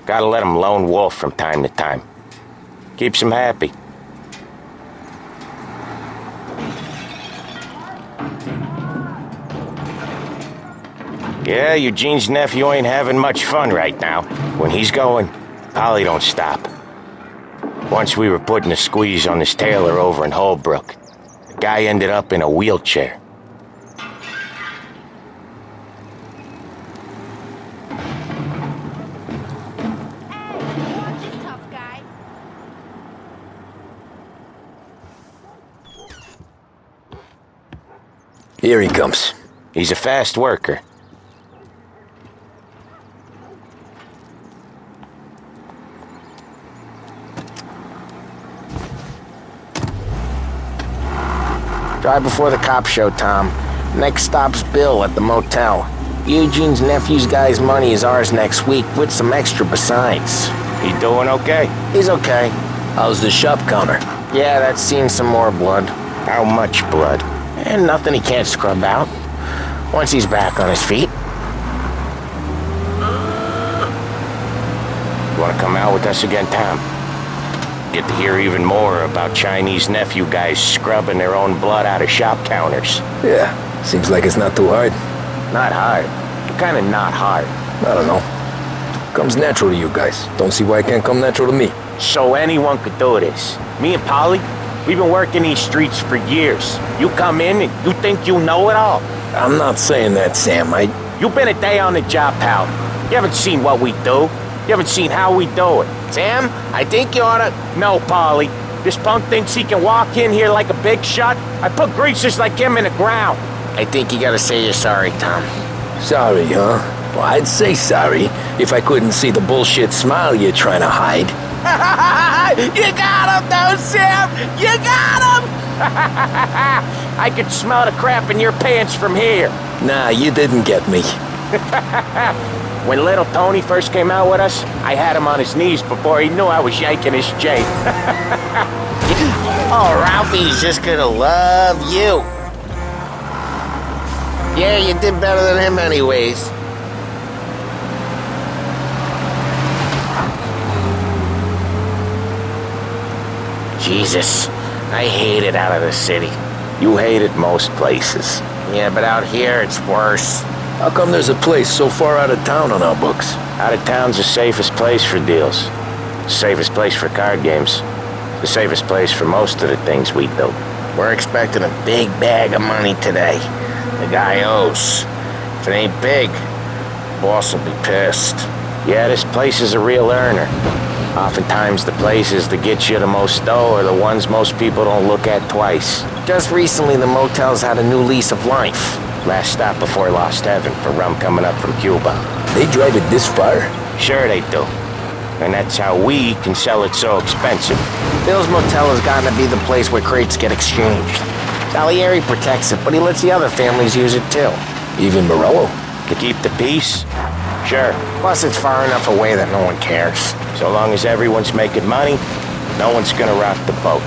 Speaker 4: Gotta let him lone wolf from time to time. Keeps him happy. Yeah, Eugene's nephew ain't having much fun right now. When he's going, Polly don't stop. Once we were putting a squeeze on this tailor over in Holbrook. The guy ended up in a wheelchair.
Speaker 3: Tough guy.
Speaker 2: Here he comes.
Speaker 4: He's a fast worker.
Speaker 9: Drive before the cops show, Tom. Next stop's Bill at the motel. Eugene's nephew's guy's money is ours next week, with some extra besides.
Speaker 4: He doing okay?
Speaker 9: He's okay.
Speaker 2: How's the shop counter?
Speaker 9: Yeah, that's seen some more blood.
Speaker 4: How much blood?
Speaker 9: And nothing he can't scrub out. Once he's back on his feet.
Speaker 4: You wanna come out with us again, Tom? Get to hear even more about Chinese nephew guys scrubbing their own blood out of shop counters.
Speaker 2: Yeah, seems like it's not too hard.
Speaker 4: Not hard. Kinda not hard.
Speaker 2: I don't know. Comes natural to you guys. Don't see why it can't come natural to me.
Speaker 4: So anyone could do this. Me and Polly, we've been working these streets for years. You come in and you think you know it all.
Speaker 2: I'm not saying that, Sam.
Speaker 4: You've been a day on the job, pal. You haven't seen what we do. You haven't seen how we do it.
Speaker 9: Sam, I think you oughta...
Speaker 4: No, Polly. This punk thinks he can walk in here like a big shot. I put greasers like him in the ground.
Speaker 9: I think you gotta say you're sorry, Tom.
Speaker 2: Sorry, huh? Well, I'd say sorry if I couldn't see the bullshit smile you're trying to hide.
Speaker 14: You got him, though, Sam! You got him!
Speaker 4: I could smell the crap in your pants from here.
Speaker 2: Nah, you didn't get me.
Speaker 4: When little Tony first came out with us, I had him on his knees before he knew I was yanking his chain.
Speaker 14: Oh, Ralphie's just gonna love you. Yeah, you did better than him anyways. Jesus, I hate it out of the city.
Speaker 2: You hate it most places.
Speaker 14: Yeah, but out here it's worse.
Speaker 2: How come there's a place so far out of town on our books?
Speaker 4: Out of town's the safest place for deals. The safest place for card games. The safest place for most of the things we do.
Speaker 14: We're expecting a big bag of money today. The guy owes. If it ain't big, boss will be pissed.
Speaker 4: Yeah, this place is a real earner. Oftentimes the places that get you the most dough are the ones most people don't look at twice.
Speaker 14: Just recently the motel's had a new lease of life.
Speaker 4: Last stop before Lost Heaven for rum coming up from Cuba.
Speaker 2: They drive it this far?
Speaker 4: Sure they do. And that's how we can sell it so expensive.
Speaker 14: Bill's Motel has gotten to be the place where crates get exchanged. Salieri protects it, but he lets the other families use it too.
Speaker 2: Even Morello?
Speaker 4: To keep the peace? Sure.
Speaker 14: Plus it's far enough away that no one cares.
Speaker 4: So long as everyone's making money, no one's gonna rock the boat.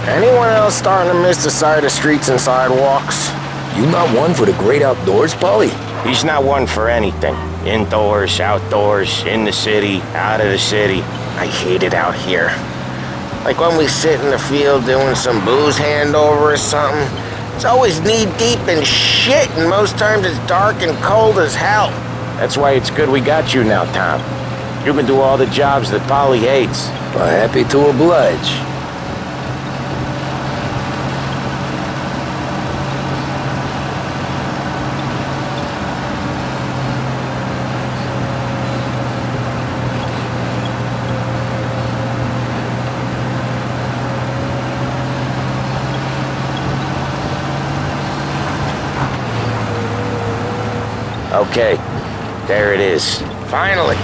Speaker 14: Anyone else starting to miss the side of streets and sidewalks?
Speaker 2: You not one for the great outdoors, Paulie?
Speaker 4: He's not one for anything. Indoors, outdoors, in the city, out of the city.
Speaker 14: I hate it out here. Like when we sit in the field doing some booze handover or something. It's always knee-deep in shit, and most times it's dark and cold as hell.
Speaker 4: That's why it's good we got you now, Tom. You can do all the jobs that Polly hates.
Speaker 2: Well, happy to oblige.
Speaker 4: Okay, there it is.
Speaker 14: Finally.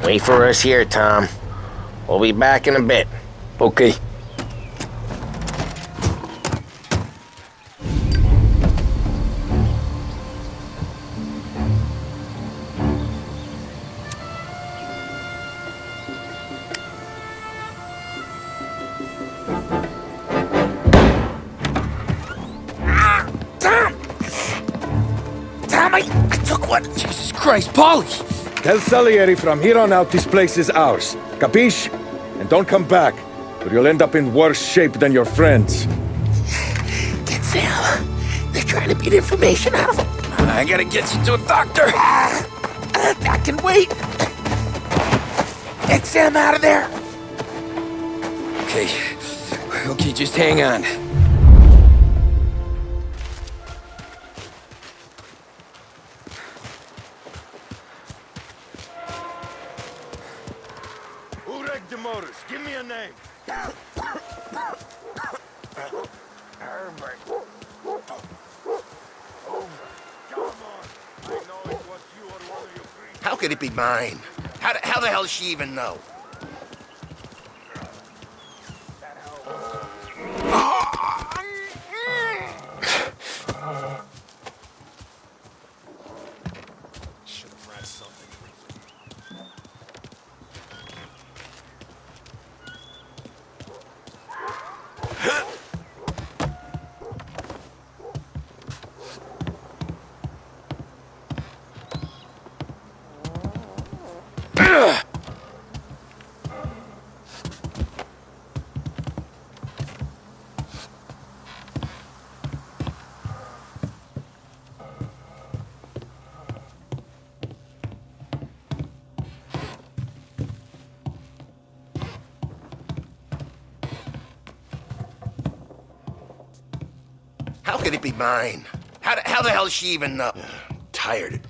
Speaker 14: Wait for us here, Tom. We'll be back in a bit.
Speaker 2: Okay.
Speaker 20: Jesus Christ, Polly! Tell Salieri from here on out this place is ours. Capiche? And don't come back, or you'll end up in worse shape than your friends.
Speaker 7: Get Sam. They're trying to beat information out of him.
Speaker 2: I gotta get you to a doctor.
Speaker 7: I can wait. Get Sam out of there.
Speaker 2: Okay, just hang on.
Speaker 6: Who wrecked the motors? Give me a name. Herbert.
Speaker 18: How could it be mine? How the hell does she even know?
Speaker 6: Should have read something.
Speaker 18: How could it be mine? How the hell does she even know? I'm tired.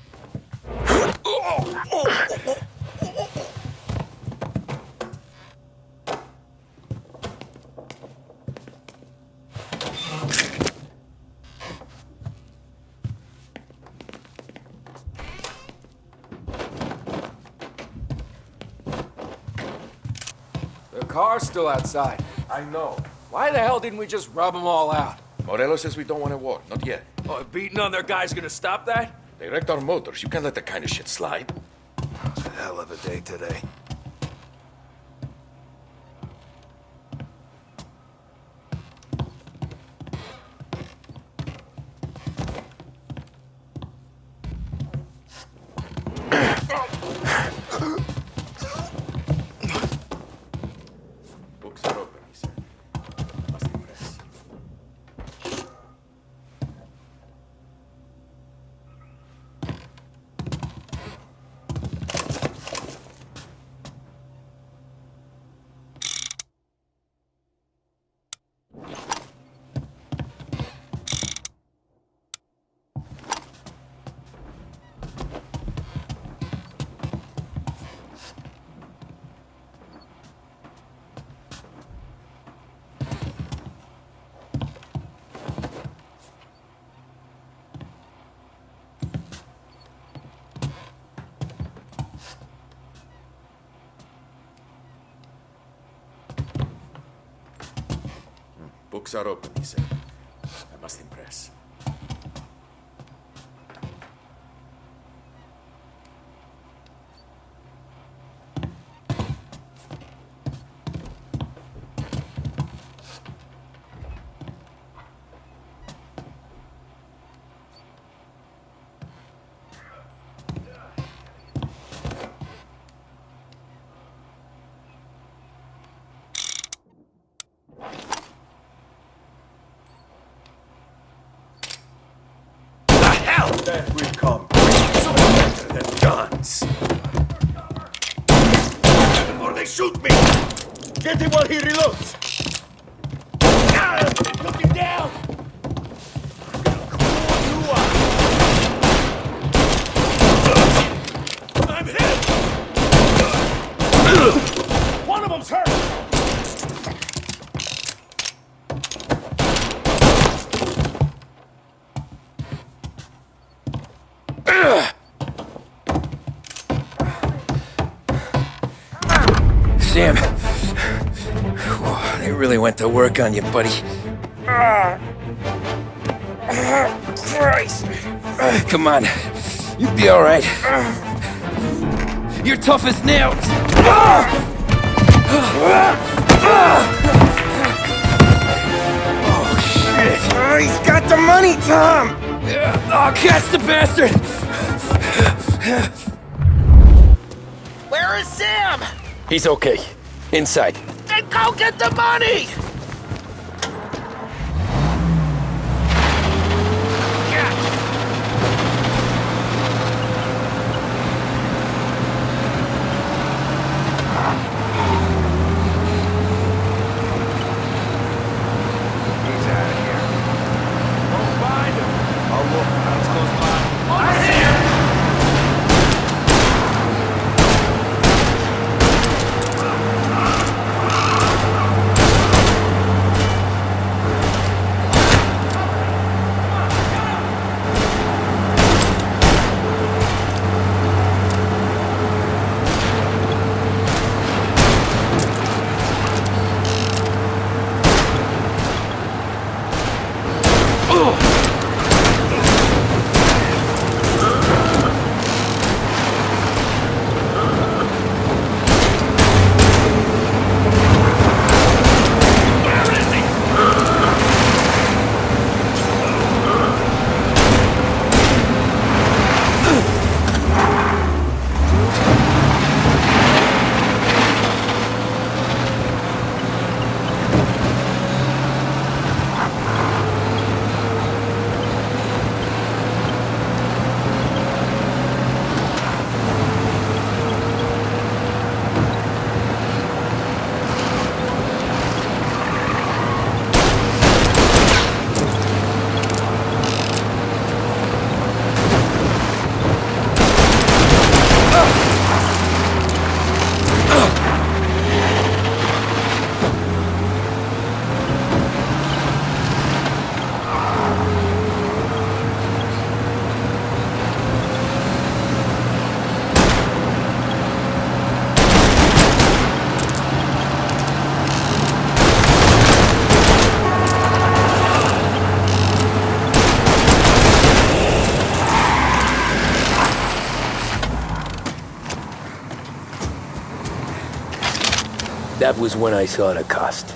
Speaker 16: The car's still outside.
Speaker 21: I know.
Speaker 16: Why the hell didn't we just rub them all out?
Speaker 21: Morello says we don't want to war. Not yet.
Speaker 16: Oh, beating on their guys gonna stop that?
Speaker 20: They wrecked our motors. You can't let that kind of shit slide.
Speaker 16: It's a hell of a day today.
Speaker 21: Books are open, he said. Must impress. Books are open, he said. I must impress.
Speaker 20: That will come so better than guns. Before they shoot me! Get him while he reloads! Took him down! I'm hit! One of them's hurt!
Speaker 2: Sam, they really went to work on you, buddy. Christ. Come on, you'll be all right. You're tough as nails. Oh, shit. He's got the money, Tom. Oh, catch the bastard.
Speaker 18: Where is Sam?
Speaker 2: He's okay. Inside.
Speaker 18: Then go get the money!
Speaker 16: He's out of here. Go find him. I'll look. Let's close by. Over here!
Speaker 2: That was when I saw the cost.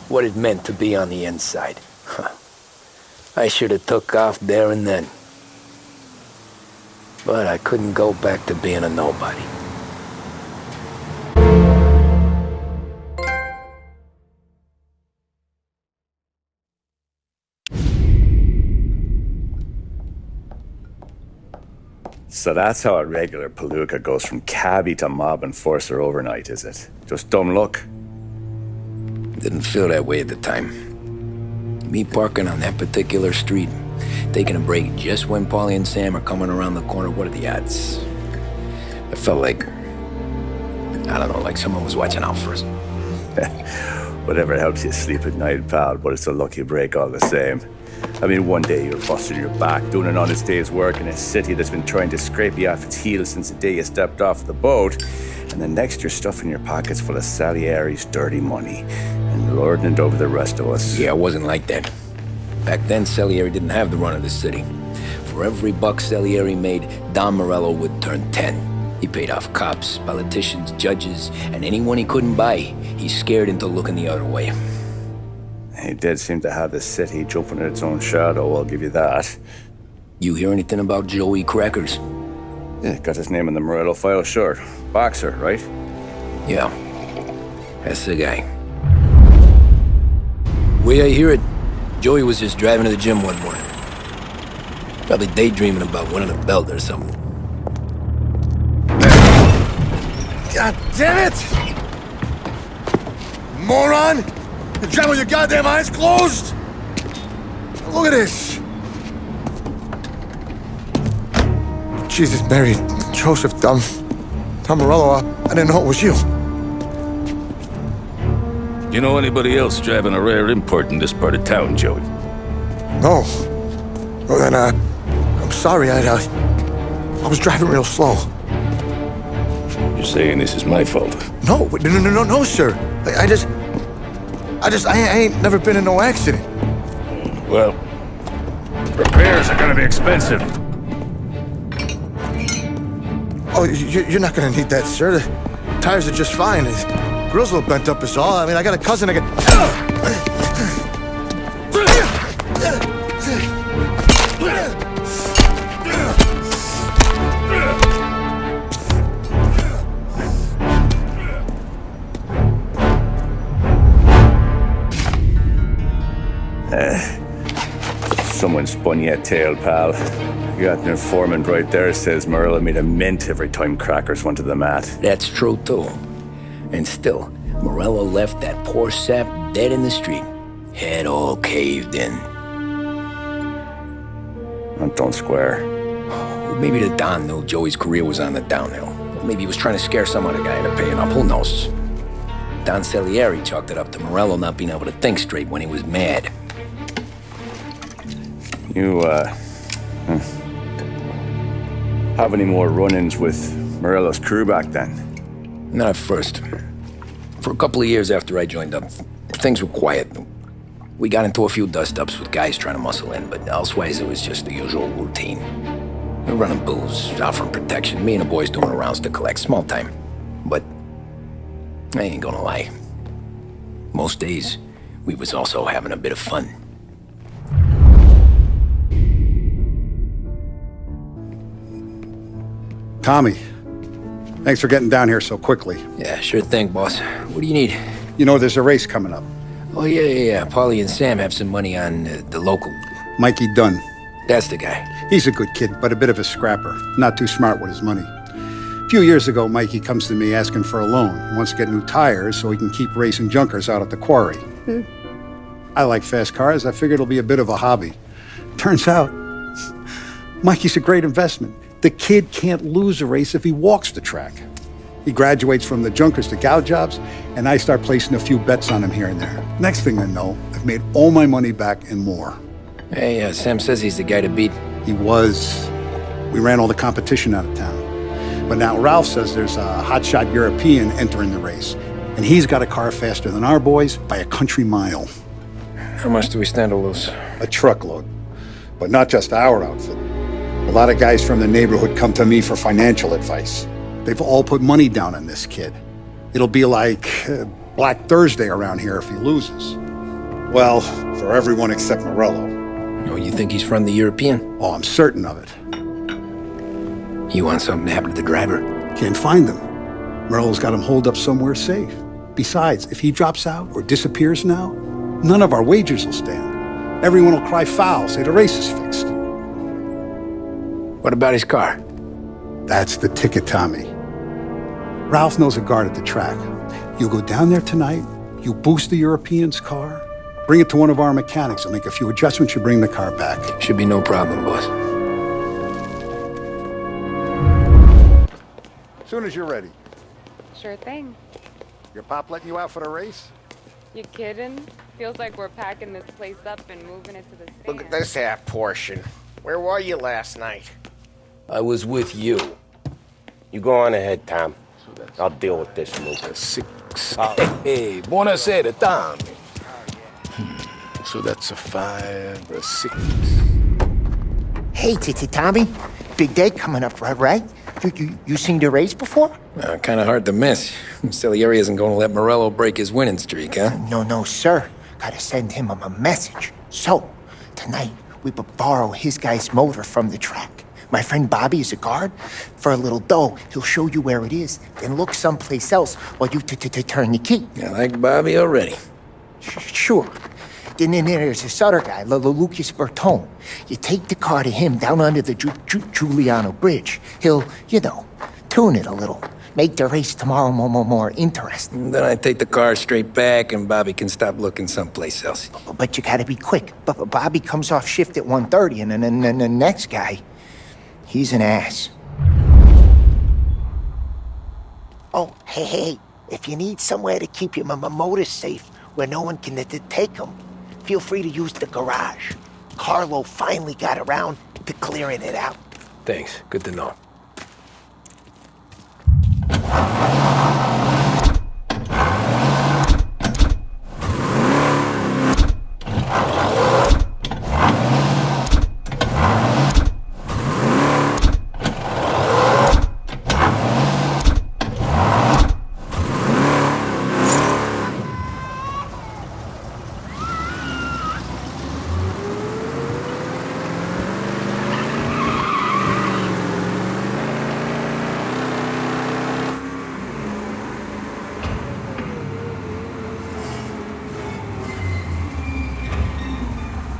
Speaker 2: What it meant to be on the inside. I should have took off there and then. But I couldn't go back to being a nobody.
Speaker 1: So that's how a regular palooka goes from cabbie to mob enforcer overnight, is it? Just dumb luck?
Speaker 2: Didn't feel that way at the time. Me parking on that particular street, taking a break just when Paulie and Sam are coming around the corner, what are the odds? I felt like, I don't know, like someone was watching out for us.
Speaker 1: Whatever helps you sleep at night, pal, but it's a lucky break all the same. I mean, one day you're busting your back, doing an honest day's work in a city that's been trying to scrape you off its heels since the day you stepped off the boat, and the next you're stuffing your pockets full of Salieri's dirty money and lording it over the rest of us.
Speaker 2: Yeah, it wasn't like that. Back then, Salieri didn't have the run of the city. For every buck Salieri made, Don Morello would turn 10. He paid off cops, politicians, judges, and anyone he couldn't buy, he scared into looking the other way.
Speaker 1: He did seem to have the city jumping at its own shadow, I'll give you that.
Speaker 2: You hear anything about Joey Crackers?
Speaker 1: Yeah, got his name in the Morello file, sure. Boxer, right?
Speaker 2: Yeah, that's the guy. The way I hear it, Joey was just driving to the gym one morning. Probably daydreaming about winning a belt or something.
Speaker 20: God damn it! Moron! You're driving with your goddamn eyes closed? Look at this! Jesus, Mary, Joseph, Tom Morello, I didn't know it was you.
Speaker 8: You know anybody else driving a rare import in this part of town, Joey?
Speaker 20: No. Well then, I'm sorry, I was driving real slow.
Speaker 8: You're saying this is my fault?
Speaker 20: No, sir. I ain't never been in no accident.
Speaker 8: Well, repairs are gonna be expensive.
Speaker 20: Oh, you're not gonna need that, sir. The tires are just fine. The grill's a little bent up is all. I mean, I got a cousin I can...
Speaker 1: Someone spun you a tail, pal. You got an informant right there says Morello made a mint every time Crackers went to the mat.
Speaker 2: That's true, too. And still, Morello left that poor sap dead in the street. Head all caved in.
Speaker 1: Don't square.
Speaker 2: Maybe the Don knew Joey's career was on the downhill. Maybe he was trying to scare some other guy into paying up. Who knows? Don Salieri chalked it up to Morello not being able to think straight when he was mad.
Speaker 1: You, have any more run-ins with Morello's crew back then?
Speaker 2: Not at first. For a couple of years after I joined up, things were quiet. We got into a few dust-ups with guys trying to muscle in, but elsewise it was just the usual routine. We're running booze, offering protection, me and the boys doing the rounds to collect, small time. But I ain't gonna lie. Most days, we was also having a bit of fun.
Speaker 19: Tommy, thanks for getting down here so quickly.
Speaker 2: Yeah, sure thing, boss. What do you need?
Speaker 19: You know there's a race coming up.
Speaker 2: Oh, yeah. Paulie and Sam have some money on the local.
Speaker 19: Mikey Dunn.
Speaker 2: That's the guy.
Speaker 19: He's a good kid, but a bit of a scrapper. Not too smart with his money. A few years ago, Mikey comes to me asking for a loan. He wants to get new tires so he can keep racing junkers out at the quarry. I like fast cars. I figured it'll be a bit of a hobby. Turns out, Mikey's a great investment. The kid can't lose a race if he walks the track. He graduates from the junkers to gal jobs, and I start placing a few bets on him here and there. Next thing I know, I've made all my money back and more.
Speaker 2: Hey, Sam says he's the guy to beat.
Speaker 19: He was. We ran all the competition out of town. But now Ralph says there's a hotshot European entering the race, and he's got a car faster than our boys by a country mile.
Speaker 2: How much do we stand to lose?
Speaker 19: A truckload. But not just our outfit. A lot of guys from the neighborhood come to me for financial advice. They've all put money down on this kid. It'll be like Black Thursday around here if he loses. Well, for everyone except Morello.
Speaker 2: Oh, you think he's from the European?
Speaker 19: Oh, I'm certain of it.
Speaker 2: You want something to happen to the driver?
Speaker 19: Can't find him. Morello's got him holed up somewhere safe. Besides, if he drops out or disappears now, none of our wagers will stand. Everyone will cry foul, say the race is fixed.
Speaker 2: What about his car?
Speaker 19: That's the ticket, Tommy. Ralph knows a guard at the track. You go down there tonight, you boost the European's car, bring it to one of our mechanics. They'll make a few adjustments, you bring the car back.
Speaker 2: Should be no problem, boss.
Speaker 19: As soon as you're ready.
Speaker 11: Sure thing.
Speaker 19: Your pop letting you out for the race?
Speaker 11: You kidding? Feels like we're packing this place up and moving it to the stand.
Speaker 14: Look at this half portion. Where were you last night?
Speaker 2: I was with you.
Speaker 4: You go on ahead, Tom. I'll deal with this, Lucas.
Speaker 8: Hey, buonasera, Tom. So that's a 5, a 6.
Speaker 15: Hey, Tommy. Big day coming up, right? You seen the race before?
Speaker 2: Kind of hard to miss. Salieri isn't going to let Morello break his winning streak, huh?
Speaker 15: No, sir. Gotta send him a message. So, tonight, we borrow his guy's motor from the track. My friend Bobby is a guard. For a little dough, he'll show you where it is, then look someplace else while you turn the key.
Speaker 2: I like Bobby already.
Speaker 15: Sure. Then there's this other guy, Lucas Bertone. You take the car to him down under the Giuliano Bridge. He'll, tune it a little. Make the race tomorrow more interesting.
Speaker 2: Then I take the car straight back and Bobby can stop looking someplace else.
Speaker 15: But you gotta be quick. But Bobby comes off shift at 1:30, and then the next guy, he's an ass. Oh, hey, if you need somewhere to keep your motor safe where no one can take them, feel free to use the garage. Carlo finally got around to clearing it out.
Speaker 2: Thanks. Good to know.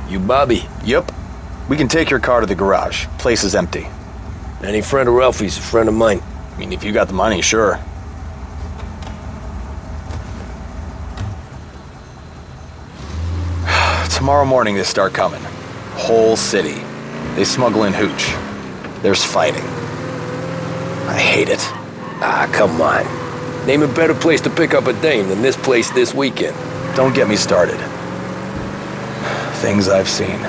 Speaker 2: You Bobby?
Speaker 21: Yep. We can take your car to the garage. Place is empty.
Speaker 2: Any friend of Ralphie's a friend of mine.
Speaker 21: I mean, if you got the money, sure. Tomorrow morning they start coming. Whole city. They smuggle in hooch. There's fighting. I hate it.
Speaker 2: Ah, come on. Name a better place to pick up a dame than this place this weekend.
Speaker 21: Don't get me started. Things I've seen.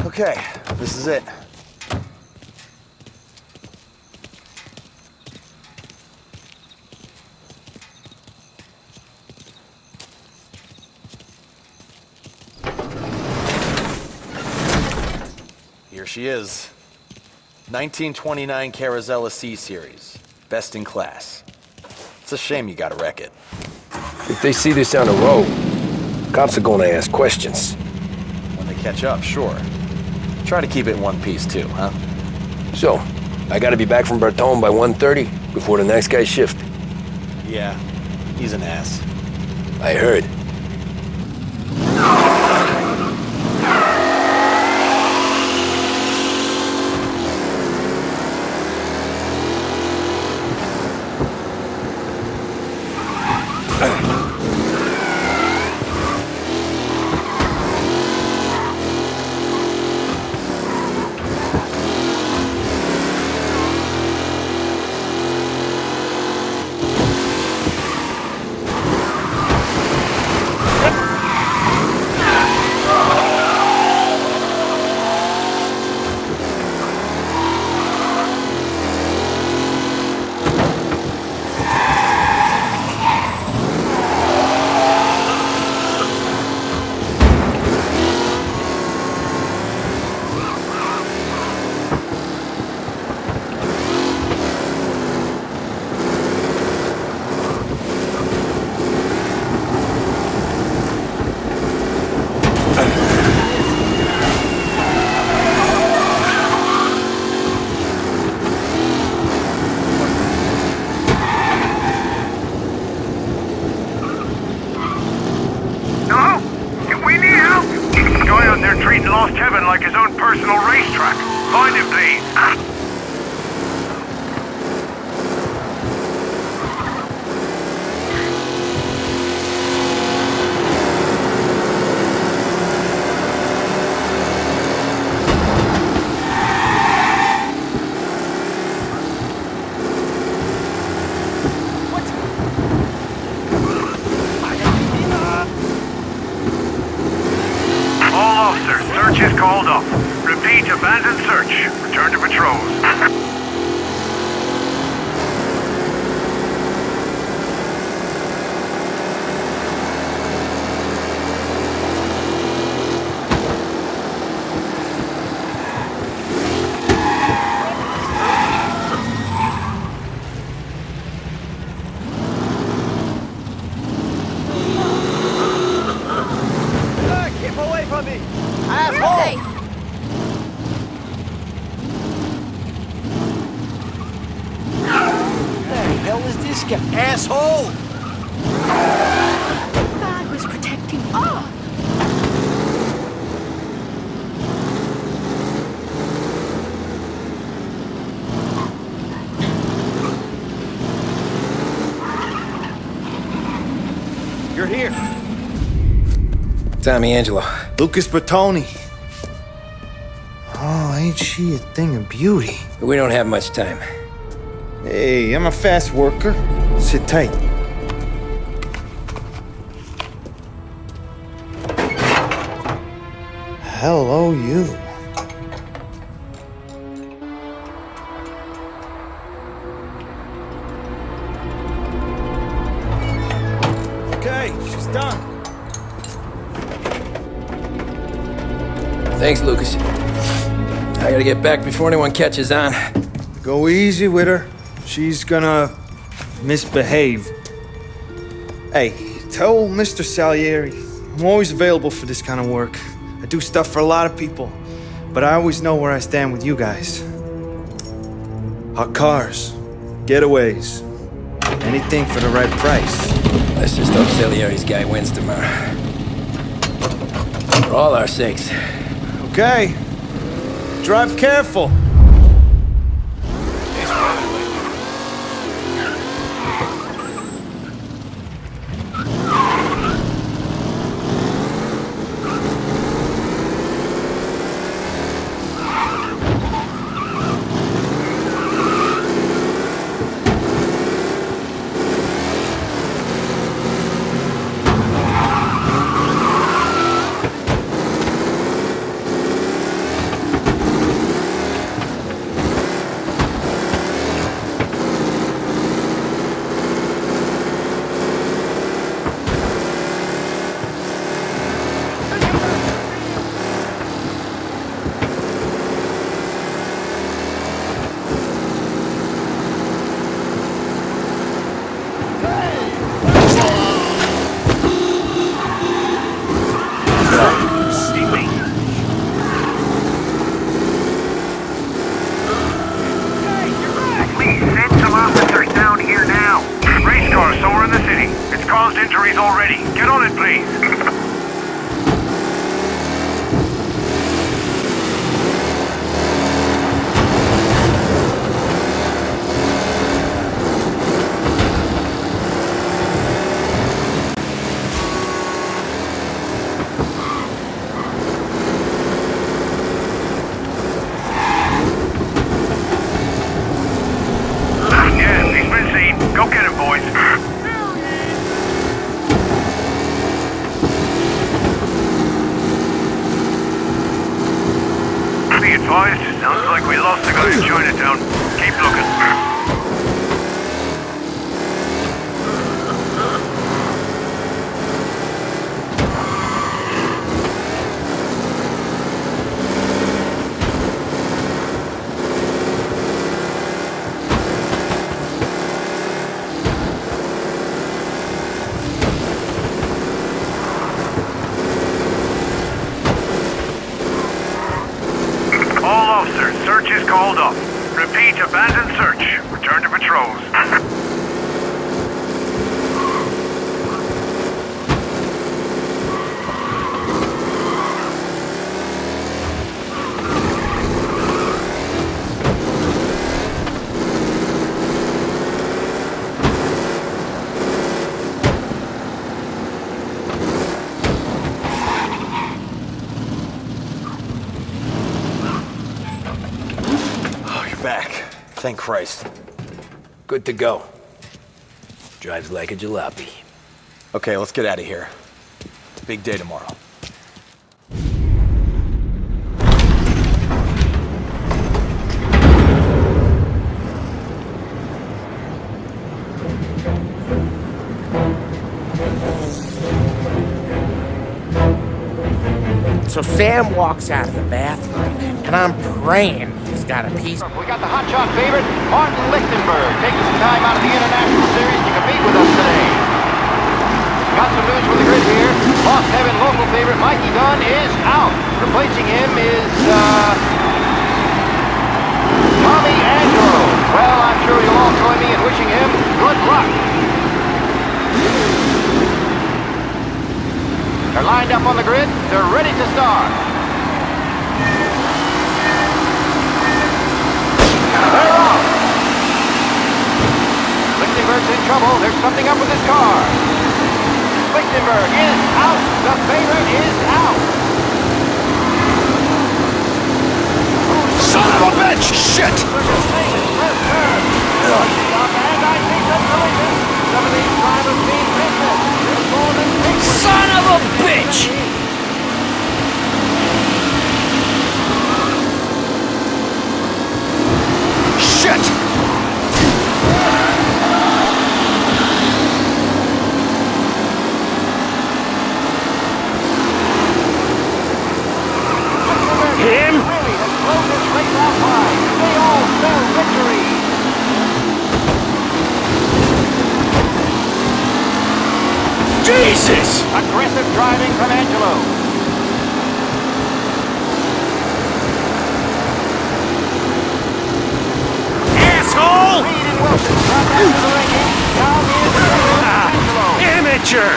Speaker 21: Okay, this is it. Here she is. 1929 Carazella C-Series. Best in class. It's a shame you gotta wreck it.
Speaker 2: If they see this on the road, cops are gonna ask questions.
Speaker 21: When they catch up, sure. Try to keep it in one piece too, huh?
Speaker 2: So, I gotta be back from Bertone by 1:30 before the next guy's shift.
Speaker 21: Yeah, he's an ass.
Speaker 2: I heard.
Speaker 17: abandoned search. Return to patrols.
Speaker 16: Keep away from me!
Speaker 7: Asshole!
Speaker 16: The hell is this guy? Asshole!
Speaker 7: God was protecting me. Oh!
Speaker 16: You're here.
Speaker 2: Tommy Angelo.
Speaker 10: Lucas Bertoni. Oh, ain't she a thing of beauty?
Speaker 2: We don't have much time.
Speaker 10: Hey, I'm a fast worker. Sit tight. Hello, you.
Speaker 16: Okay, she's done.
Speaker 2: Thanks, Lucas. I gotta get back before anyone catches on.
Speaker 10: Go easy with her. She's gonna misbehave. Hey, tell Mr. Salieri I'm always available for this kind of work. I do stuff for a lot of people, but I always know where I stand with you guys. Hot cars, getaways, anything for the right price.
Speaker 2: Let's just hope Salieri's guy wins tomorrow. For all our sakes.
Speaker 10: Okay. Drive careful.
Speaker 17: Injuries already. Get on it, please. Yeah, he's been seen. Go get him, boys. Be advised, sounds like we lost the guy in Chinatown. Keep looking. All officers, search is called off. Repeat, abandoned search. Return to patrols.
Speaker 21: Back. Thank Christ.
Speaker 2: Good to go. Drives like a jalopy.
Speaker 21: Okay, let's get out of here. It's a big day tomorrow.
Speaker 18: So Sam walks out of the bathroom, and I'm praying he's got a piece.
Speaker 13: We got the hotshot favorite, Martin Lichtenberg, taking some time out of the International Series to compete with us today. Got some news from the grid here. Lost Heaven local favorite Mikey Dunn is out. Replacing him is, Tommy Angelo. Well, I'm sure you'll all join me in wishing him good luck. They're lined up on the grid. They're ready to start. They're off. Lichtenberg's in trouble. There's something up with his car. Lichtenberg is out. The favorite is out.
Speaker 18: Son of a bitch! Shit!
Speaker 13: And I see some collision. Some of these drivers mean business. There's more than
Speaker 18: Son of a bitch! Shit! Him?
Speaker 13: Really has blown this race out wide. They all spell victory.
Speaker 18: Jesus!
Speaker 13: Aggressive driving from Angelo.
Speaker 18: Asshole!
Speaker 13: Reed and Wilson got back to the ranking. Down is Angelo.
Speaker 18: Amateur!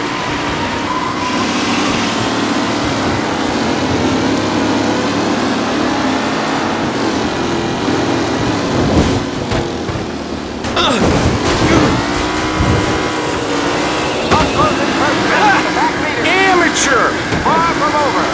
Speaker 18: Amateur!
Speaker 13: Far from over.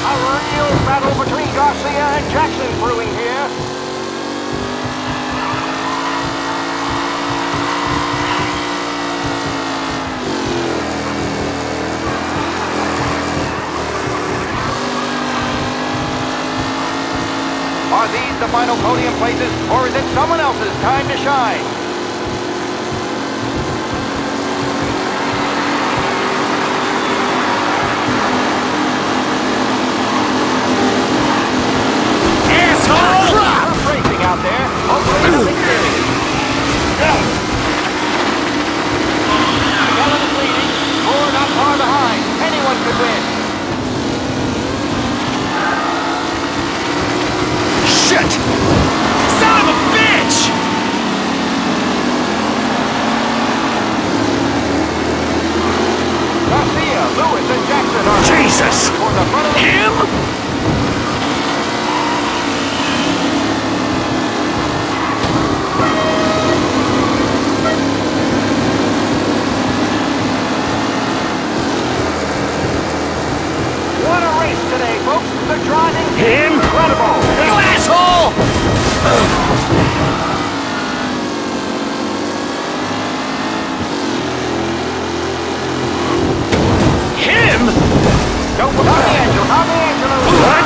Speaker 13: A real battle between Garcia and Jackson brewing here. Are these the final podium places, or is it someone else's time to shine?
Speaker 18: Asshole!
Speaker 13: Tough racing out there. Hopefully nothing serious. Allen is leading. Four not far behind. Anyone could win.
Speaker 18: Shit! Son of a bitch!
Speaker 13: Garcia, Lewis, and Jackson are
Speaker 18: Jesus!
Speaker 13: for the front of the
Speaker 18: Him?
Speaker 13: What a race today, folks. The driving
Speaker 18: Him?
Speaker 13: incredible.
Speaker 18: You asshole! Him?
Speaker 13: Don't put Tommy Angelo.
Speaker 18: What?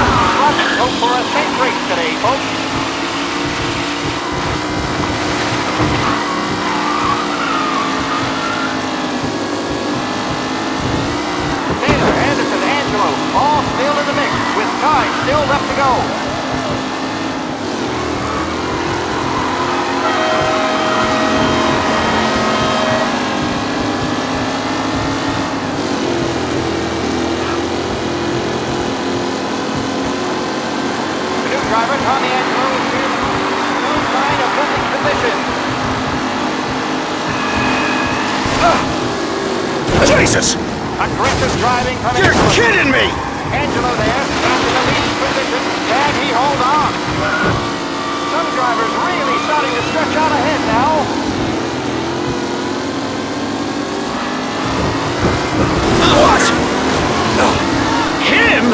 Speaker 13: Let's hope for a safe race today, folks. Taylor, Anderson, Angelo, all still in the mix, with time still left to go. The new driver, Tommy Angelo, is here. No sign of losing position.
Speaker 18: Jesus!
Speaker 13: Aggressive driving from
Speaker 18: You're
Speaker 13: Angelo.
Speaker 18: kidding me!
Speaker 13: Angelo there, back in the leading position. Can he hold on? Some drivers really starting to stretch out ahead now.
Speaker 18: What? Him?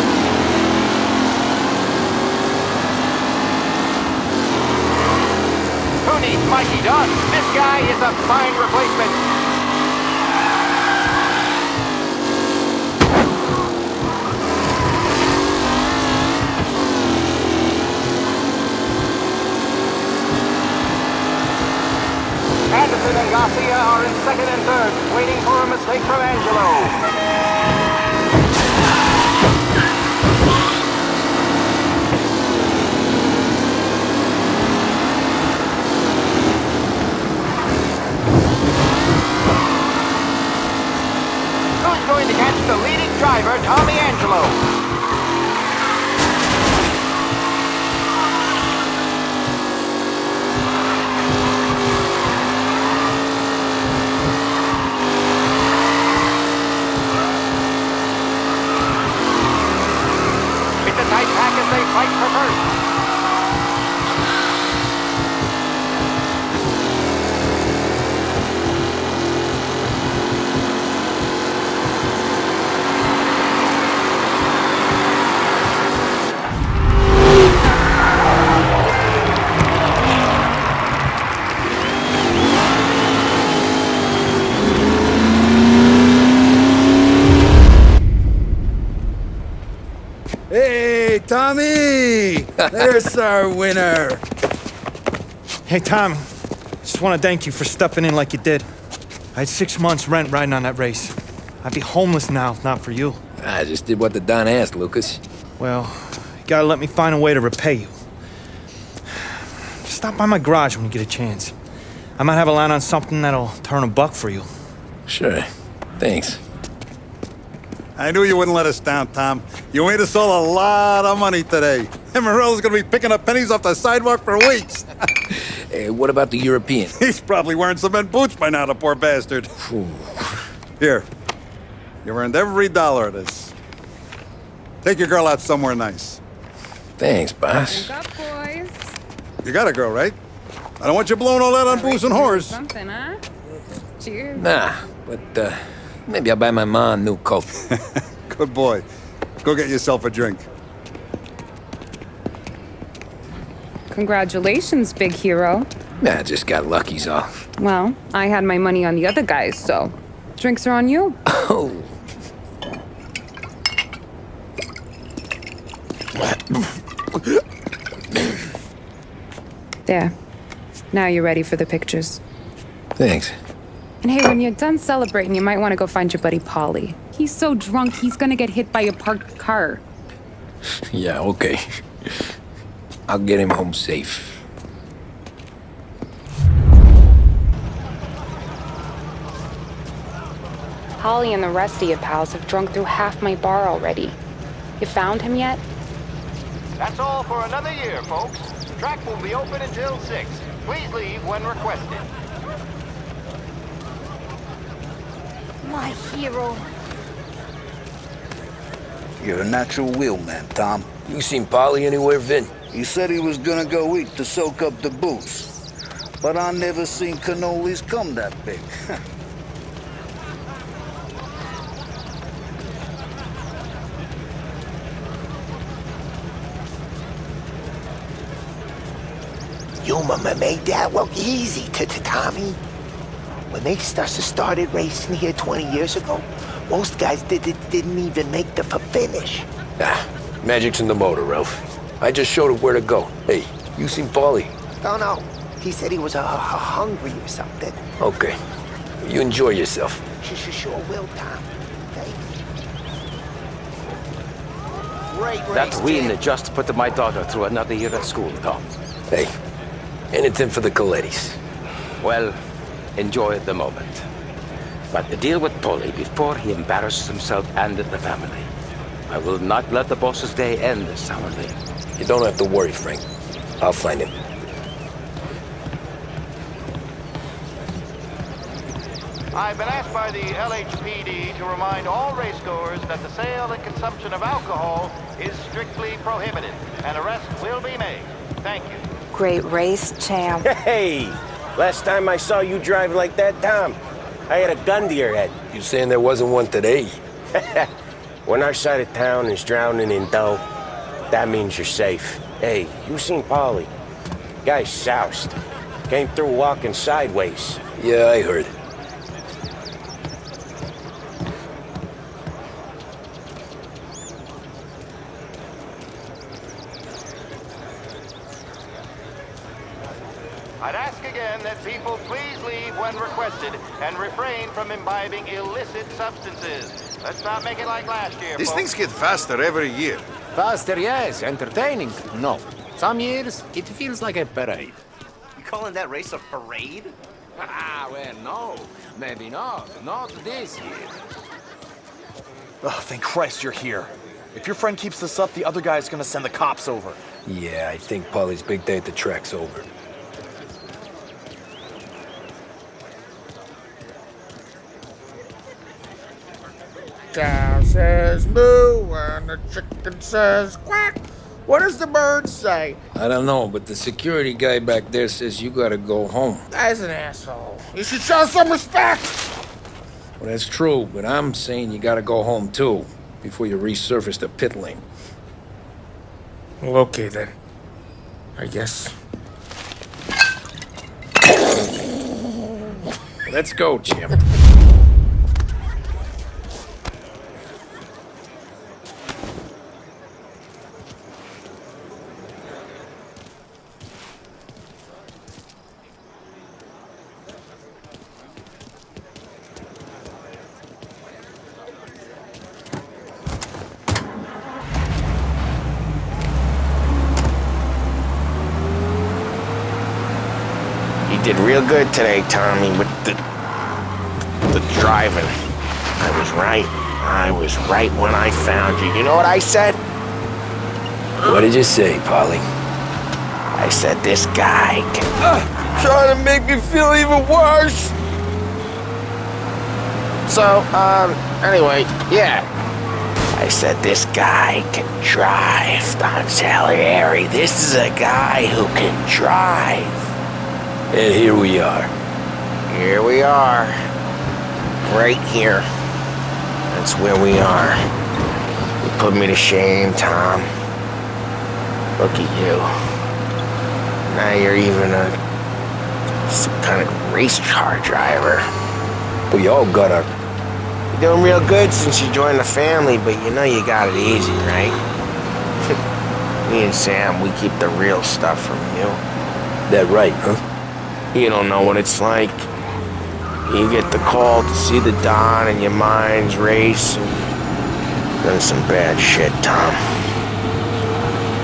Speaker 13: Who needs Mikey Dunn? This guy is a fine replacement. Vincent and Garcia are in second and third, waiting for a mistake from Angelo. Who's going to catch the leading driver, Tommy Angelo? Tight pack as they fight for first.
Speaker 8: Hey, Tommy! There's our winner.
Speaker 10: Hey, Tommy. Just want to thank you for stepping in like you did. I had 6 months rent riding on that race. I'd be homeless now if not for you.
Speaker 2: I just did what the Don asked, Lucas.
Speaker 10: Well, you gotta let me find a way to repay you. Stop by my garage when you get a chance. I might have a line on something that'll turn $1 for you.
Speaker 2: Sure. Thanks.
Speaker 19: I knew you wouldn't let us down, Tom. You made us all a lot of money today. And Morello's gonna be picking up pennies off the sidewalk for weeks.
Speaker 2: Hey, what about the European?
Speaker 19: He's probably wearing cement boots by now, the poor bastard. Here. You've earned every dollar of this. Take your girl out somewhere nice.
Speaker 2: Thanance, boss.
Speaker 11: Wake up, boys.
Speaker 19: You got a girl, right? I don't want you blowing all that on booze and whores.
Speaker 11: Something, huh? Cheers.
Speaker 2: Nah, but maybe I'll buy my ma a new coat.
Speaker 19: Good boy. Go get yourself a drink.
Speaker 11: Congratulations, big hero.
Speaker 2: Nah, I just got lucky's all.
Speaker 11: Well, I had my money on the other guys, so drinks are on you.
Speaker 2: Oh.
Speaker 11: There. Now you're ready for the pictures.
Speaker 2: Thanks.
Speaker 11: And hey, when you're done celebrating, you might want to go find your buddy Paulie. He's so drunk, he's gonna get hit by a parked car.
Speaker 2: Yeah, okay. I'll get him home safe.
Speaker 11: Holly and the rest of your pals have drunk through half my bar already. You found him yet?
Speaker 13: That's all for another year, folks. The track will be open until 6. Please leave when requested.
Speaker 7: My hero.
Speaker 12: You're a natural wheelman, Tom.
Speaker 2: You seen Polly anywhere, Vin?
Speaker 12: He said he was gonna go eat to soak up the booze. But I never seen cannolis come that big.
Speaker 15: You made that look easy to Tommy. When they started racing here 20 years ago, most guys didn't even make the finish.
Speaker 2: Ah, magic's in the motor, Ralph. I just showed him where to go. Hey, you seen Paulie?
Speaker 15: No. He said he was hungry or something.
Speaker 2: Okay. You enjoy yourself.
Speaker 15: Sure will, Tom.
Speaker 22: Great race, that win just put my daughter through another year at school, Tom.
Speaker 2: Hey, anything for the Colettis.
Speaker 22: Well, enjoy the moment. But deal with Paulie before he embarrasses himself and the family. I will not let the boss's day end sourly.
Speaker 2: You don't have to worry, Frank. I'll find him.
Speaker 13: I've been asked by the LHPD to remind all racegoers that the sale and consumption of alcohol is strictly prohibited. An arrest will be made. Thank you.
Speaker 7: Great race, champ.
Speaker 1: Hey! Last time I saw you drive like that, Tom, I had a gun to your head.
Speaker 2: You saying there wasn't one today?
Speaker 1: When our side of town is drowning in dough, that means you're safe. Hey, you seen Paulie? Guy's soused. Came through walking sideways.
Speaker 2: Yeah, I heard.
Speaker 13: I'd ask again that people please leave when when requested, and refrain from imbibing illicit substances. Let's not make it like last year,
Speaker 18: These
Speaker 13: folks.
Speaker 18: things get faster every year.
Speaker 3: Faster, yes. Entertaining, no. Some years, it feels like a parade.
Speaker 5: You calling that race a parade?
Speaker 3: Ah, well, no. Maybe not. Not this year.
Speaker 21: Oh, thank Christ you're here. If your friend keeps this up, the other guy's gonna send the cops over.
Speaker 2: Yeah, I think Polly's big day at the track's over.
Speaker 14: Cow says moo and the chicken says quack. What does the bird say?
Speaker 2: I don't know, but the security guy back there says you gotta go home.
Speaker 14: Guy's an asshole. You should show some respect.
Speaker 2: Well, that's true, but I'm saying you gotta go home too, before you resurface the pit lane.
Speaker 14: Well, okay then. I guess.
Speaker 2: Let's go, Jim.
Speaker 14: You did real good today, Tommy, with the driving. I was right. I was right when I found you. You know what I said?
Speaker 2: What did you say, Polly?
Speaker 14: I said this guy can... trying to make me feel even worse. So, anyway, yeah. I said this guy can drive, Don Salieri. This is a guy who can drive.
Speaker 2: And here we are.
Speaker 14: Here we are. Right here. That's where we are. You put me to shame, Tom. Look at you. Now you're even some kind of race car driver.
Speaker 2: We all got our...
Speaker 14: You're doing real good since you joined the family, but you know you got it easy, right? Me and Sam, we keep the real stuff from you.
Speaker 2: That right, huh?
Speaker 14: You don't know what it's like. You get the call to see the Don and your mind's race. Done some bad shit, Tom.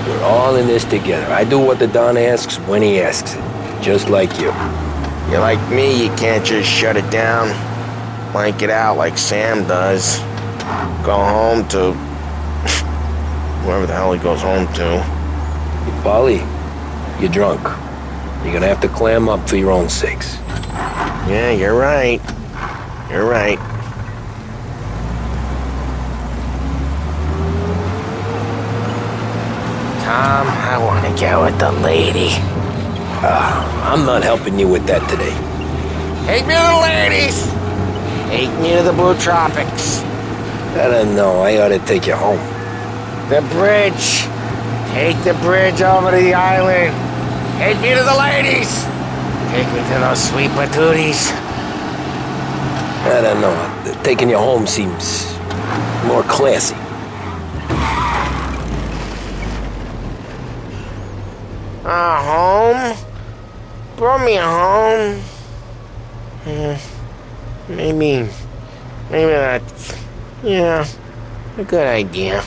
Speaker 2: We're all in this together. I do what the Don asks when he asks it. Just like you.
Speaker 14: You're like me, you can't just shut it down. Blank it out like Sam does. Go home to... whoever the hell he goes home to.
Speaker 2: Hey, Polly, you're drunk. You're gonna have to clam up for your own sakes.
Speaker 14: Yeah, you're right. You're right. Tom, I want to get with the lady.
Speaker 2: I'm not helping you with that today.
Speaker 14: Take me to the ladies! Take me to the Blue Tropics.
Speaker 2: I don't know. I ought to take you home.
Speaker 14: The bridge. Take the bridge over to the island. Take me to the ladies. Take me to those sweet patooties.
Speaker 2: I don't know. Taking you home seems more classy.
Speaker 14: Home? Brought me home. Maybe that's, yeah, a good idea.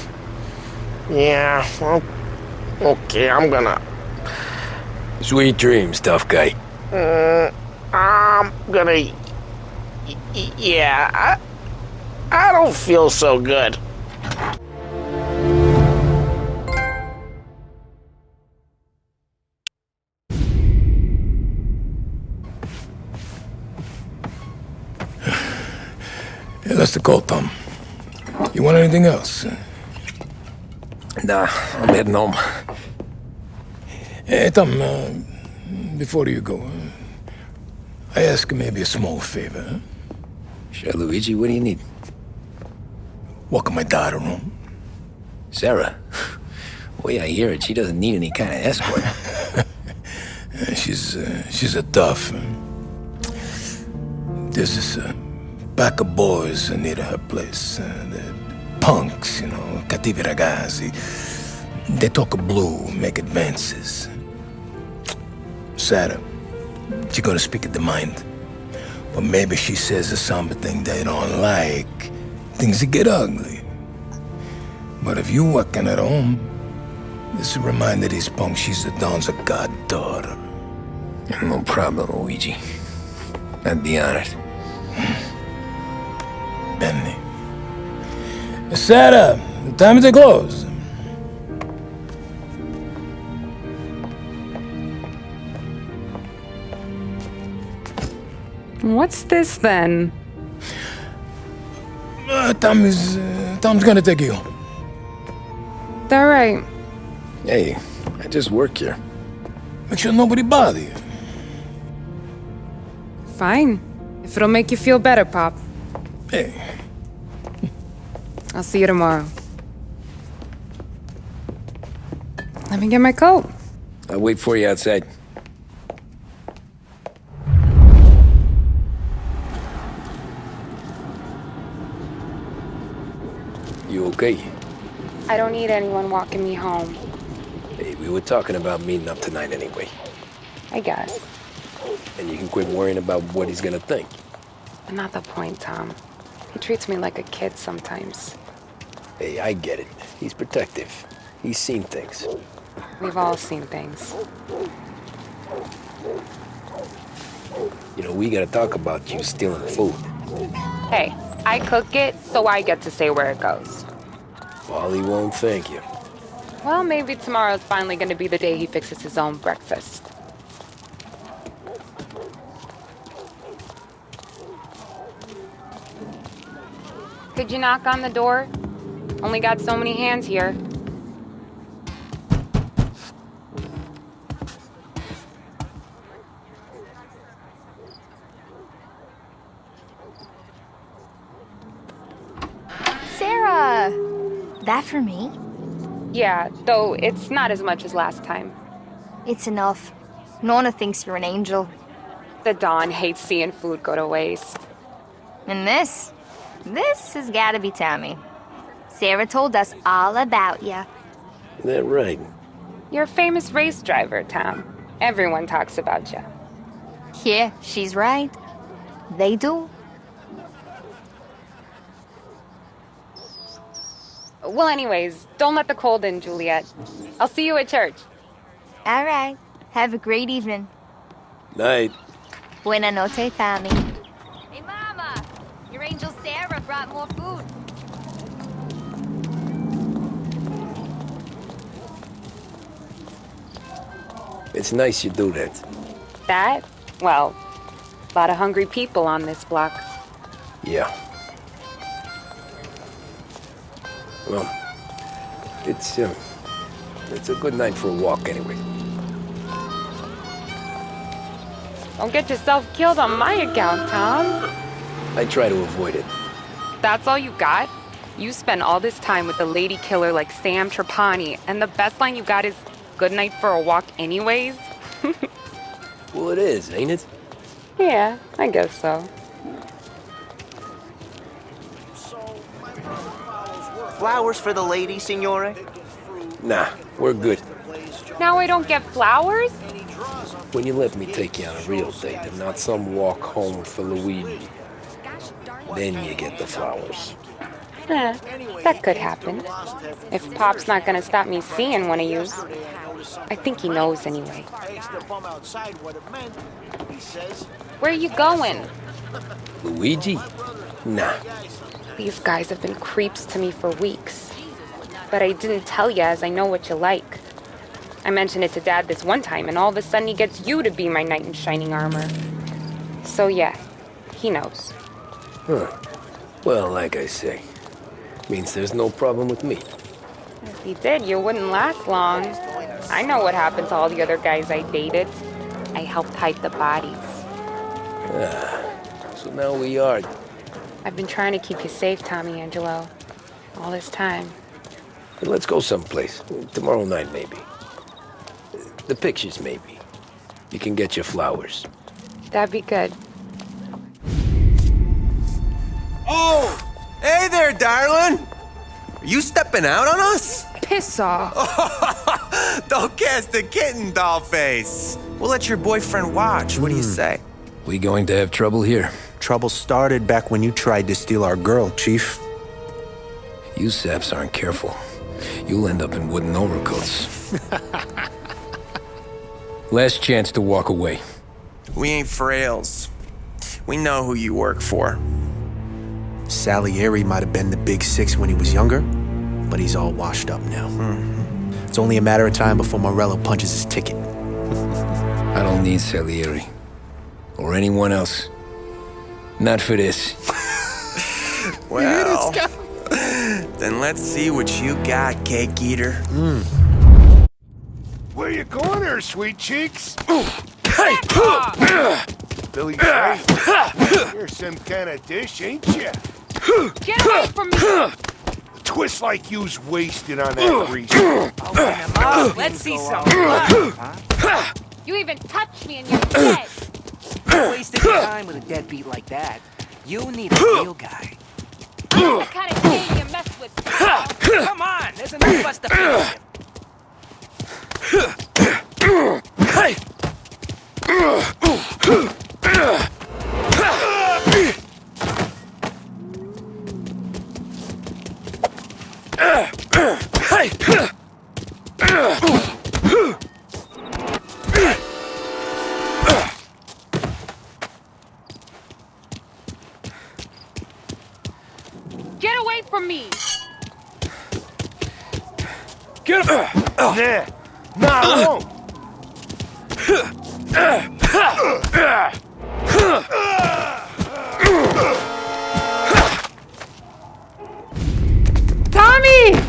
Speaker 14: Yeah, well, okay, I'm gonna...
Speaker 2: Sweet dreams, tough guy.
Speaker 14: I'm gonna... Yeah, I don't feel so good.
Speaker 8: Yeah, that's the call, Tom. You want anything else?
Speaker 2: Nah, I'm heading home.
Speaker 8: Hey, Tom, before you go, I ask maybe a small favor. Huh?
Speaker 2: Sure, Luigi, what do you need?
Speaker 8: Welcome my daughter home.
Speaker 2: Sarah? The way I hear it, she doesn't need any kind of escort.
Speaker 8: She's a tough. There's this pack of boys near her place. The punks, cattivi ragazzi. They talk blue, make advances. Sarah, she's gonna speak at the mind. Or maybe she says a somber thing they don't like. Things that get ugly. But if you working at home, this will remind these punks she's the Don's a goddaughter.
Speaker 2: No problem, Luigi. I'd be honored.
Speaker 8: Benny. Sarah, time to close.
Speaker 11: What's this then?
Speaker 8: Tom's gonna take you home.
Speaker 11: All right.
Speaker 2: Hey, I just work here.
Speaker 8: Make sure nobody bother you.
Speaker 11: Fine. If it'll make you feel better, Pop.
Speaker 8: Hey.
Speaker 11: I'll see you tomorrow. Let me get my coat.
Speaker 2: I'll wait for you outside. You okay?
Speaker 11: I don't need anyone walking me home.
Speaker 2: Hey, we were talking about meeting up tonight anyway.
Speaker 11: I guess.
Speaker 2: And you can quit worrying about what he's gonna think.
Speaker 11: Not the point, Tom. He treats me like a kid sometimes.
Speaker 2: Hey, I get it. He's protective. He's seen things.
Speaker 11: We've all seen things.
Speaker 2: You know, we gotta talk about you stealing food.
Speaker 11: Hey, I cook it, so I get to say where it goes.
Speaker 2: Wally won't thank you.
Speaker 11: Well, maybe tomorrow's finally gonna be the day he fixes his own breakfast. Could you knock on the door? Only got so many hands here.
Speaker 6: Sarah! That for me?
Speaker 11: Yeah, though it's not as much as last time.
Speaker 6: It's enough. Nonna thinks you're an angel.
Speaker 11: The Don hates seeing food go to waste.
Speaker 6: And this has gotta be Tommy. Sarah told us all about you.
Speaker 2: Is that right?
Speaker 11: You're a famous race driver, Tom. Everyone talks about you.
Speaker 6: Yeah, she's right. They do.
Speaker 11: Well, anyways, don't let the cold in, Juliet. I'll see you at church.
Speaker 6: All right. Have a great evening.
Speaker 2: Night.
Speaker 6: Buena noche, Tommy. Hey, Mama! Your angel Sarah brought more food.
Speaker 2: It's nice you do that.
Speaker 11: That? Well, a lot of hungry people on this block.
Speaker 2: Yeah. Well, it's a good night for a walk anyway.
Speaker 11: Don't get yourself killed on my account, Tom.
Speaker 2: I try to avoid it.
Speaker 11: That's all you got? You spend all this time with a lady killer like Sam Trapani, and the best line you got is, "Good night for a walk anyways"?
Speaker 2: Well, it is, ain't it?
Speaker 11: Yeah, I guess so.
Speaker 5: Flowers for the lady, signore?
Speaker 2: Nah, we're good.
Speaker 11: Now I don't get flowers?
Speaker 2: When you let me take you on a real date and not some walk home for Luigi, then you get the flowers.
Speaker 11: That could happen. If Pop's not gonna stop me seeing one of you. I think he knows anyway. Where are you going?
Speaker 2: Luigi? Nah.
Speaker 11: These guys have been creeps to me for weeks. But I didn't tell you as I know what you like. I mentioned it to Dad this one time and all of a sudden he gets you to be my knight in shining armor. So yeah, he knows.
Speaker 2: Huh. Well, like I say, means there's no problem with me.
Speaker 11: If he did, you wouldn't last long. I know what happened to all the other guys I dated. I helped hide the bodies.
Speaker 2: So now we are.
Speaker 11: I've been trying to keep you safe, Tommy Angelo. All this time.
Speaker 2: Let's go someplace. Tomorrow night, maybe. The pictures, maybe. You can get your flowers.
Speaker 11: That'd be good.
Speaker 9: Oh! Hey there, darling! Are you stepping out on us?
Speaker 11: Piss off.
Speaker 9: Don't cast a kitten, doll face. We'll let your boyfriend watch. What do you say?
Speaker 2: We going to have trouble here?
Speaker 9: Trouble started back when you tried to steal our girl, Chief.
Speaker 2: You saps aren't careful. You'll end up in wooden overcoats. Last chance to walk away.
Speaker 4: We ain't frails. We know who you work for.
Speaker 9: Salieri might have been the big six when he was younger, but he's all washed up now. It's only a matter of time before Morello punches his ticket.
Speaker 2: I don't need Salieri. Or anyone else. Not for this.
Speaker 4: Well, then let's see what you got, cake eater.
Speaker 16: Where you going there, sweet cheeks? Billy Ray, you're some kind of dish, ain't you?
Speaker 11: Get away from me!
Speaker 16: A twist like you's wasted on that grease.
Speaker 20: Let's see some blood.
Speaker 11: You even touched me and you're dead!
Speaker 20: You're wasting your time with a deadbeat like that. You need a real guy.
Speaker 11: I'm the kind of game you mess with.
Speaker 20: Come on, there's enough of us to finish him.
Speaker 11: Get away from me!
Speaker 20: Get him!
Speaker 16: Nah, I won't.
Speaker 11: Tommy!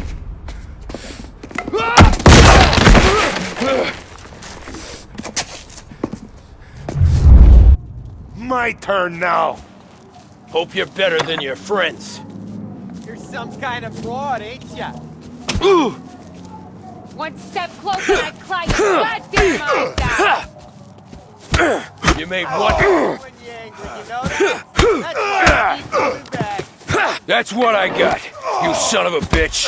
Speaker 16: My turn now.
Speaker 20: Hope you're better than your friends. You're some kind of fraud, ain't ya?
Speaker 11: One step closer and I cry your goddamn eyes out!
Speaker 20: You made one. When you're angry, you know that? That's why I keep coming back. That's what I got, you son of a bitch.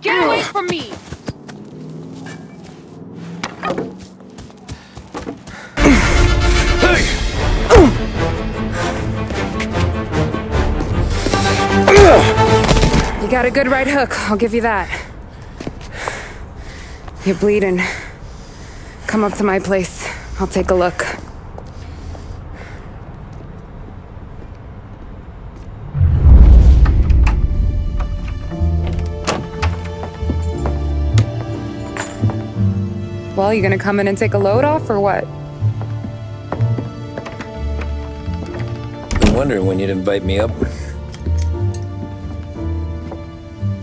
Speaker 11: Get away from me! You got a good right hook, I'll give you that. You're bleeding. Come up to my place. I'll take a look. Well, you gonna come in and take a load off, or what?
Speaker 2: Been wondering when you'd invite me up.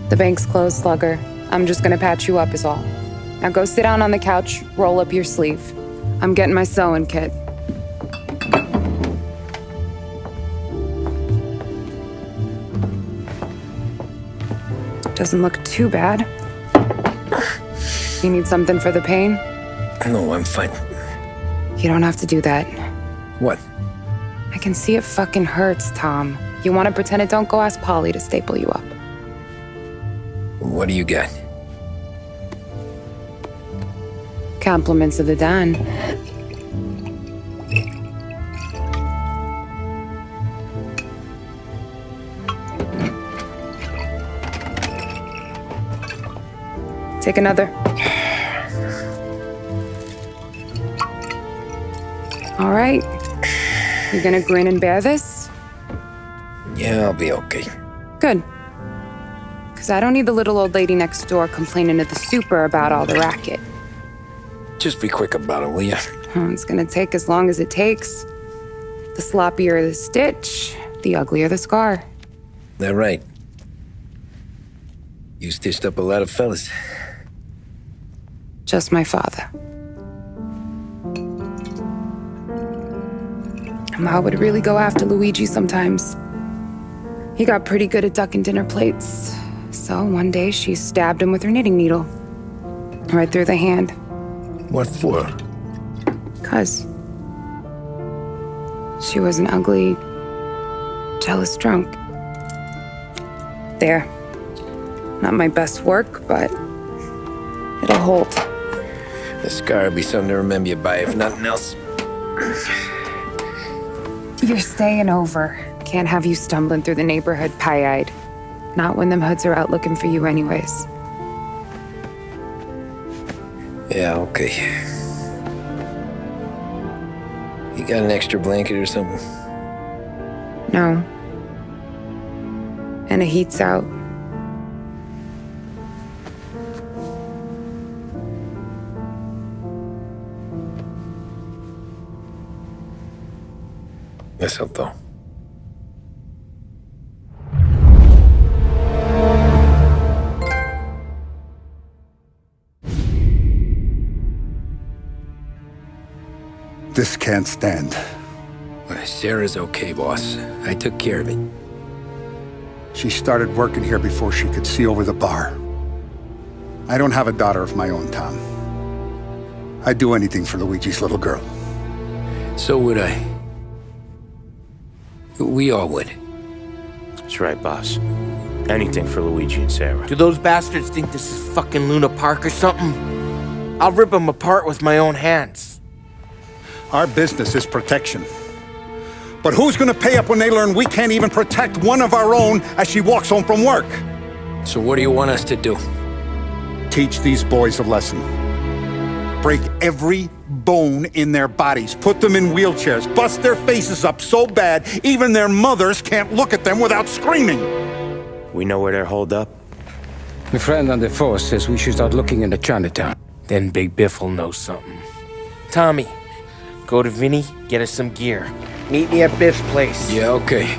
Speaker 11: The bank's closed, Slugger. I'm just gonna patch you up is all. Now go sit down on the couch, roll up your sleeve. I'm getting my sewing kit. Doesn't look too bad. You need something for the pain?
Speaker 2: No, I'm fine.
Speaker 11: You don't have to do that.
Speaker 2: What?
Speaker 11: I can see it fucking hurts, Tom. You want to pretend it don't? Go ask Polly to staple you up.
Speaker 2: What do you got?
Speaker 11: Compliments of the Don. Take another. All right. You gonna grin and bear this?
Speaker 2: Yeah, I'll be okay.
Speaker 11: Good. Because I don't need the little old lady next door complaining to the super about all the racket.
Speaker 2: Just be quick about it, will ya?
Speaker 11: It's gonna take as long as it takes. The sloppier the stitch, the uglier the scar.
Speaker 2: That right. You stitched up a lot of fellas.
Speaker 11: Just my father. Ma would really go after Luigi sometimes. He got pretty good at ducking dinner plates. So one day she stabbed him with her knitting needle. Right through the hand.
Speaker 2: What for?
Speaker 11: 'Cause she was an ugly, jealous drunk. There. Not my best work, but it'll hold.
Speaker 2: This scar will be something to remember you by, if nothing else.
Speaker 11: You're staying over. Can't have you stumbling through the neighborhood pie-eyed. Not when them hoods are out looking for you anyways.
Speaker 2: Yeah, okay. You got an extra blanket or something?
Speaker 11: No. And the heat's out.
Speaker 2: Eso todo.
Speaker 19: This can't stand.
Speaker 2: Sarah's okay, boss. I took care of it.
Speaker 19: She started working here before she could see over the bar. I don't have a daughter of my own, Tom. I'd do anything for Luigi's little girl.
Speaker 2: So would I. We all would.
Speaker 5: That's right, boss. Anything for Luigi and Sarah. Do those bastards think this is fucking Luna Park or something? I'll rip them apart with my own hands.
Speaker 19: Our business is protection. But who's gonna pay up when they learn we can't even protect one of our own as she walks home from work?
Speaker 2: So what do you want us to do?
Speaker 19: Teach these boys a lesson. Break every bone in their bodies, put them in wheelchairs, bust their faces up so bad even their mothers can't look at them without screaming.
Speaker 5: We know where they're holed up.
Speaker 3: My friend on the force says we should start looking into Chinatown. Then Big Biff will know something.
Speaker 5: Tommy, go to Vinny, get us some gear. Meet me at Biff's place.
Speaker 2: Yeah, okay.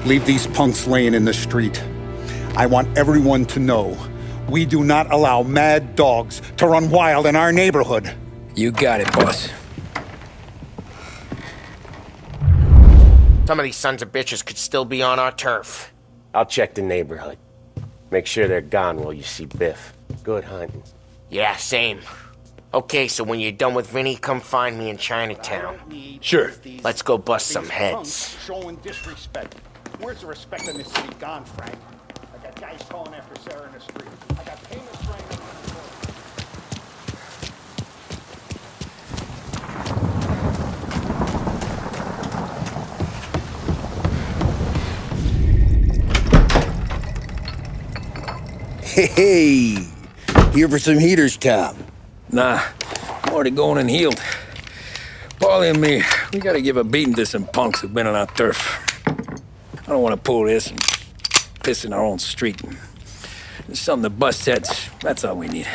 Speaker 19: Leave these punks laying in the street. I want everyone to know we do not allow mad dogs to run wild in our neighborhood.
Speaker 2: You got it, boss.
Speaker 14: Some of these sons of bitches could still be on our turf.
Speaker 10: I'll check the neighborhood. Make sure they're gone while you see Biff. Good hunting.
Speaker 14: Yeah, same. Okay, so when you're done with Vinny, come find me in Chinatown.
Speaker 10: Sure.
Speaker 14: Let's go bust some heads.
Speaker 19: Showing disrespect. Where's the respect in this city gone, Frank? I got guys calling after Sarah in the street. I got payments running up.
Speaker 17: Hey, here for some heaters, Tom?
Speaker 2: Nah, I'm already going and healed. Paulie and me, we gotta give a beating to some punks who've been on our turf. I don't want to pull this and piss in our own street. There's something to bust heads, that's all we need.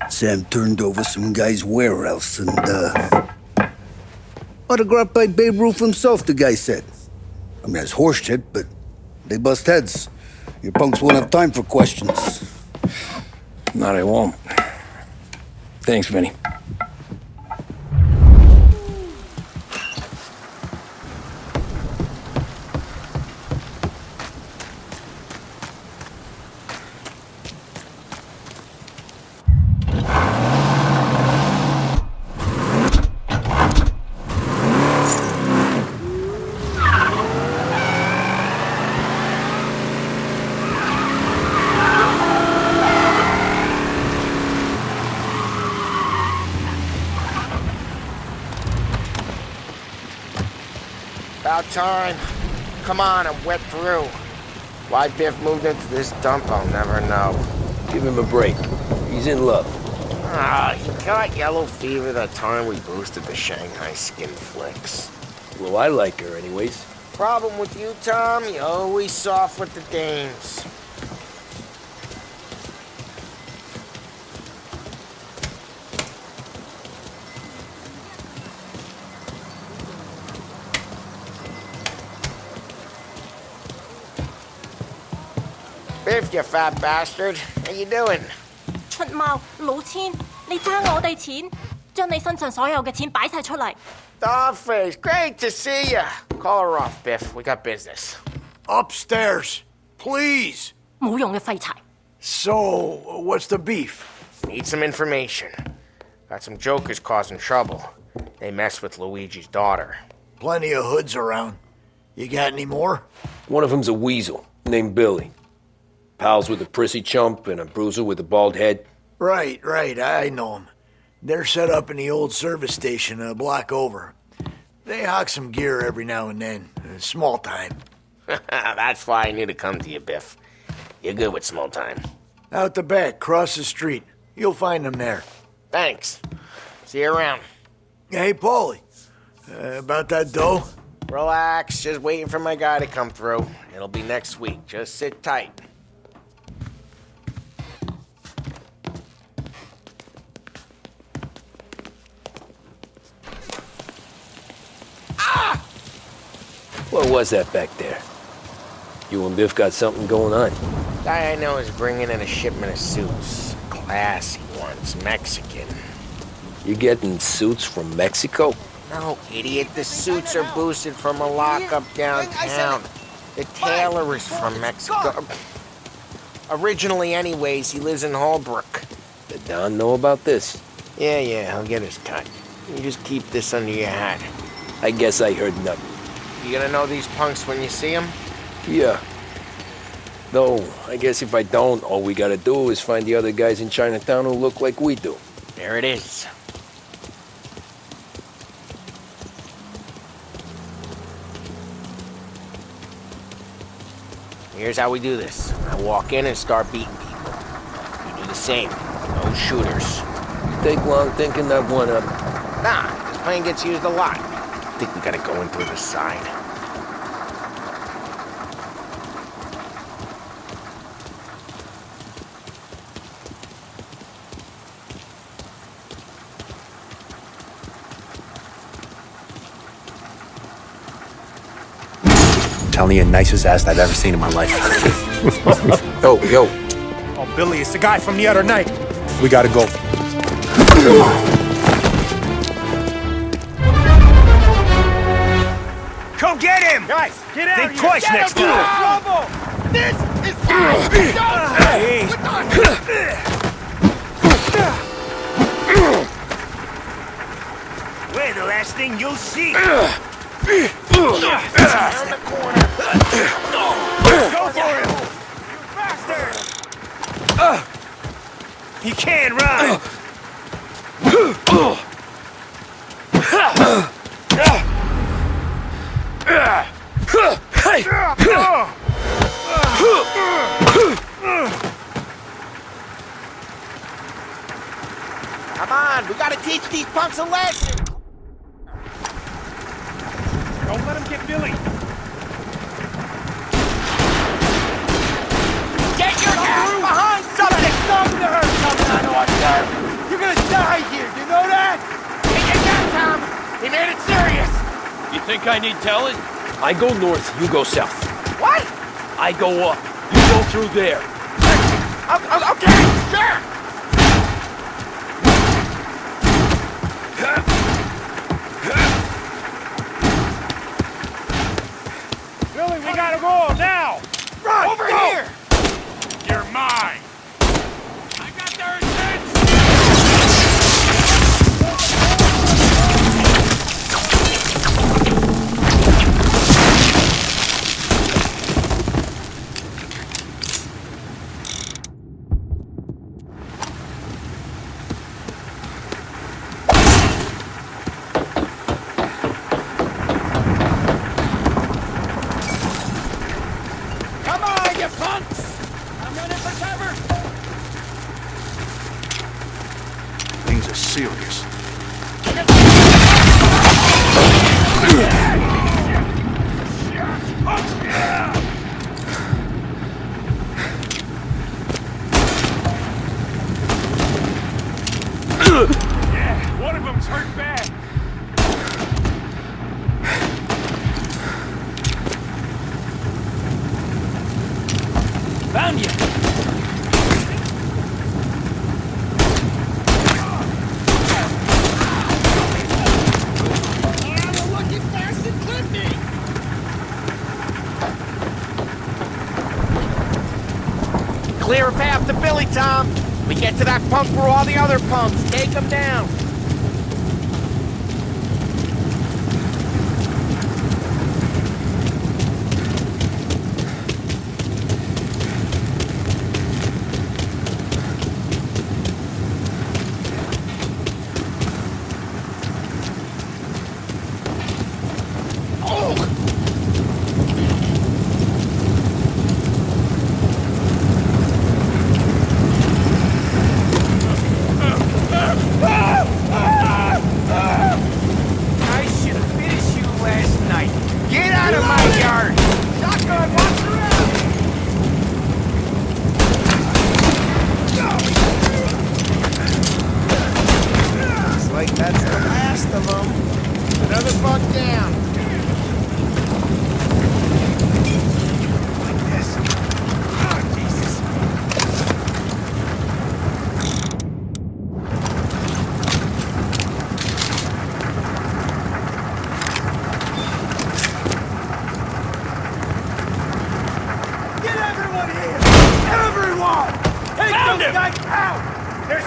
Speaker 17: Sam turned over some guy's warehouse and, autographed by Babe Ruth himself, the guy said. I mean, that's horse shit, but they bust heads. Your punks won't have time for questions.
Speaker 2: Not I won't. Thanks, Vinny.
Speaker 14: About time. Come on, I'm wet through. Why Biff moved into this dump, I'll never know.
Speaker 2: Give him a break. He's in love.
Speaker 14: Ah, he got yellow fever that time we boosted the Shanghai skin flicks.
Speaker 2: Well, I like her anyways.
Speaker 14: Problem with you, Tom, you always soft with the dames. Biff, you fat bastard. How you doing?
Speaker 23: 出貓老千，你爭我哋錢，將你身上所有嘅錢擺晒出嚟。
Speaker 14: Dollface, great to see ya. Call her off, Biff. We got business.
Speaker 16: Upstairs, please.
Speaker 23: 冇用嘅廢柴。
Speaker 16: So, what's the beef?
Speaker 14: Need some information. Got some jokers causing trouble. They mess with Luigi's daughter.
Speaker 16: Plenty of hoods around. You got any more?
Speaker 2: One of them's a weasel named Billy. Pals with a prissy chump and a bruiser with a bald head?
Speaker 12: Right, I know them. They're set up in the old service station a block over. They hawk some gear every now and then. Small time.
Speaker 14: That's why I knew to come to you, Biff. You're good with small time.
Speaker 12: Out the back, cross the street. You'll find them there.
Speaker 14: Thanks. See you around.
Speaker 12: Hey, Paulie. About that dough?
Speaker 14: Relax, just waiting for my guy to come through. It'll be next week. Just sit tight.
Speaker 2: What was that back there? You and Biff got something going on.
Speaker 14: Guy I know is bringing in a shipment of suits. Classy ones, Mexican.
Speaker 2: You getting suits from Mexico?
Speaker 14: No, idiot. The suits are boosted from a lockup downtown. The tailor is from Mexico. Originally, anyways, he lives in Holbrook.
Speaker 2: Did Don know about this?
Speaker 14: Yeah, he'll get his cut. You just keep this under your hat.
Speaker 2: I guess I heard nothing.
Speaker 14: You gonna know these punks when you see them?
Speaker 2: Yeah. Though, I guess if I don't, all we gotta do is find the other guys in Chinatown who look like we do.
Speaker 14: There it is. Here's how we do this. I walk in and start beating people. You do the same. No shooters.
Speaker 2: You take long thinking that one up.
Speaker 14: Nah, this plane gets used a lot. I think we gotta go in through the side.
Speaker 9: Telling you, nicest ass I've ever seen in my life.
Speaker 2: Yo.
Speaker 9: Oh, Billy, it's the guy from the other night. We gotta go.
Speaker 16: Come get him! Guys, get out
Speaker 9: Think
Speaker 16: here!
Speaker 9: twice
Speaker 16: Get
Speaker 9: next
Speaker 16: him!
Speaker 9: time.
Speaker 16: Trouble! This is We're the last thing you'll see.
Speaker 14: Around the corner.
Speaker 16: Go for him! You bastard! He can't run!
Speaker 14: Come on, we gotta teach these punks a lesson.
Speaker 16: Don't let him get Billy!
Speaker 14: Get your ass behind something!
Speaker 16: Something to hurt coming on our turf! You're gonna die here, you know that?
Speaker 14: Take it down, Tom. He made it serious.
Speaker 20: You think I need telling? I go north, you go south.
Speaker 14: What?
Speaker 20: I go up, you go through there.
Speaker 14: Okay, sure.
Speaker 16: Billy, we gotta go now!
Speaker 14: Run! Over here!
Speaker 16: You're mine! I got their attention!
Speaker 14: Come on, you punks! I'm running for cover!
Speaker 16: Things are serious. Yeah, one of them's hurt bad.
Speaker 20: Found you!
Speaker 14: Clear a path to Billy, Tom. We get to that punk where all the other punks. Take them down.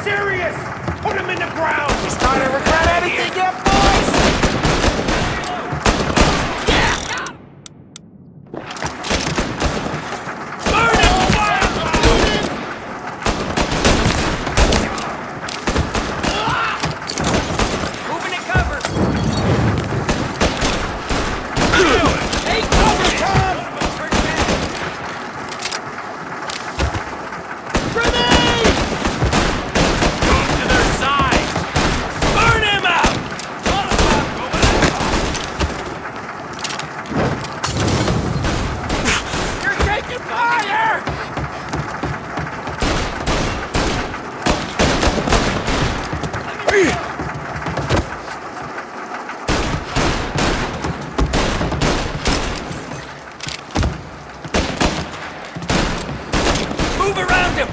Speaker 20: serious! Put him in the ground!
Speaker 5: He's trying to regret anything yet, boys!
Speaker 20: Burn him! Fire! Moving to cover! Take cover, Tom! Grenade! Move to their side! Burn him out! You're taking fire! Move around him!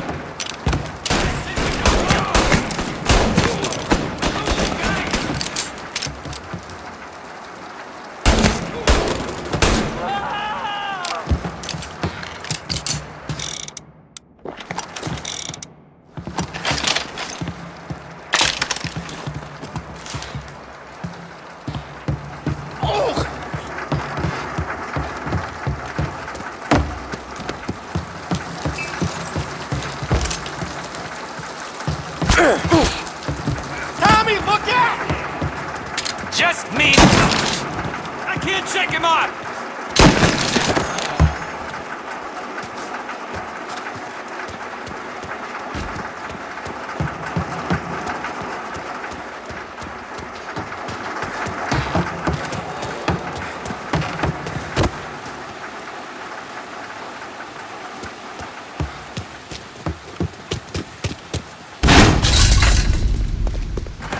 Speaker 20: Tommy, look out! Just me. I can't check him off.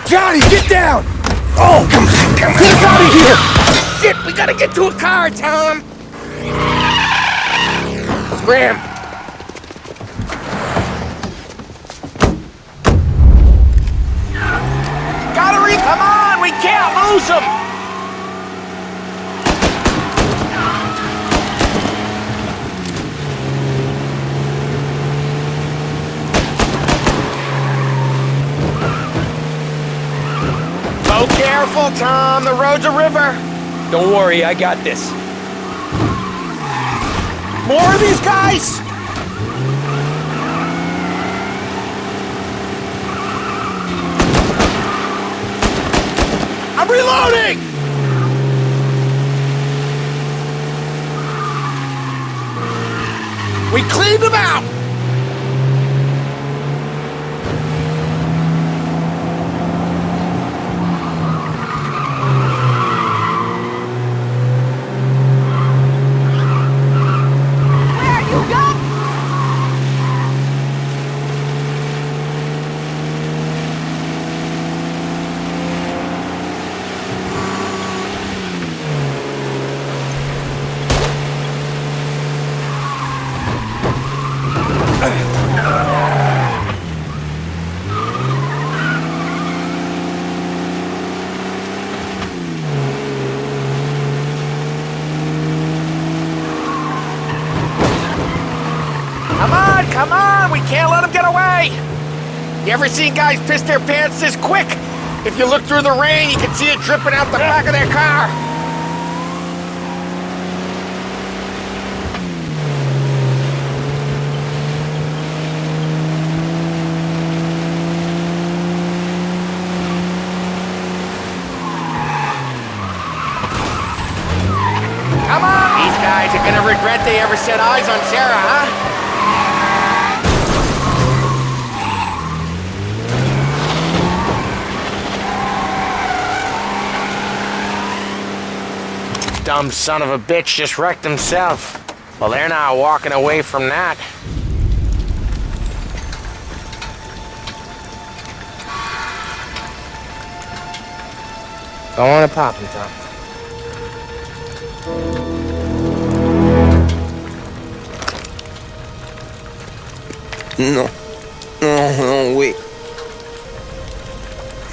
Speaker 5: Johnny, get down! Oh, come on, get us out of here! Shit, we gotta get to a car, Tom! Scram! Come on, we can't lose him! Oh, careful, Tom. The road's a river.
Speaker 20: Don't worry, I got this.
Speaker 5: More of these guys? I'm reloading! We cleaned them out! Come on, we can't let them get away! You ever seen guys piss their pants this quick? If you look through the rain, you can see it dripping out the back of their car. Come on! These guys are gonna regret they ever set eyes on Sarah, huh? Dumb son of a bitch just wrecked himself. Well, they're not walking away from that. Go on and pop him, Tom. No, wait.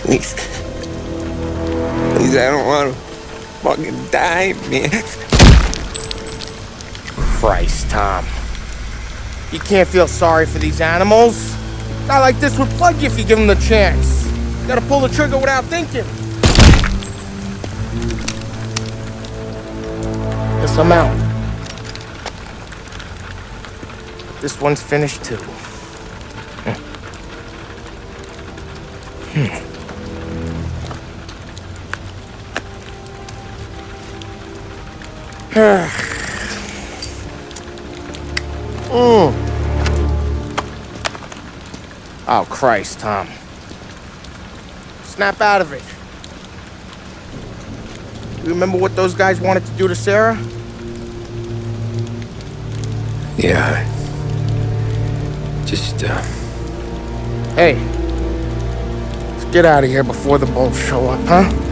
Speaker 5: Please. Please, I don't want to fucking die, man. Christ, Tom. You can't feel sorry for these animals? Guy like this would plug you if you give him the chance. You gotta pull the trigger without thinking. Guess I'm out. This one's finished too. Oh, Christ, Tom. Snap out of it. You remember what those guys wanted to do to Sarah?
Speaker 3: Yeah. Just,
Speaker 5: Hey. Let's get out of here before the bulls show up, huh?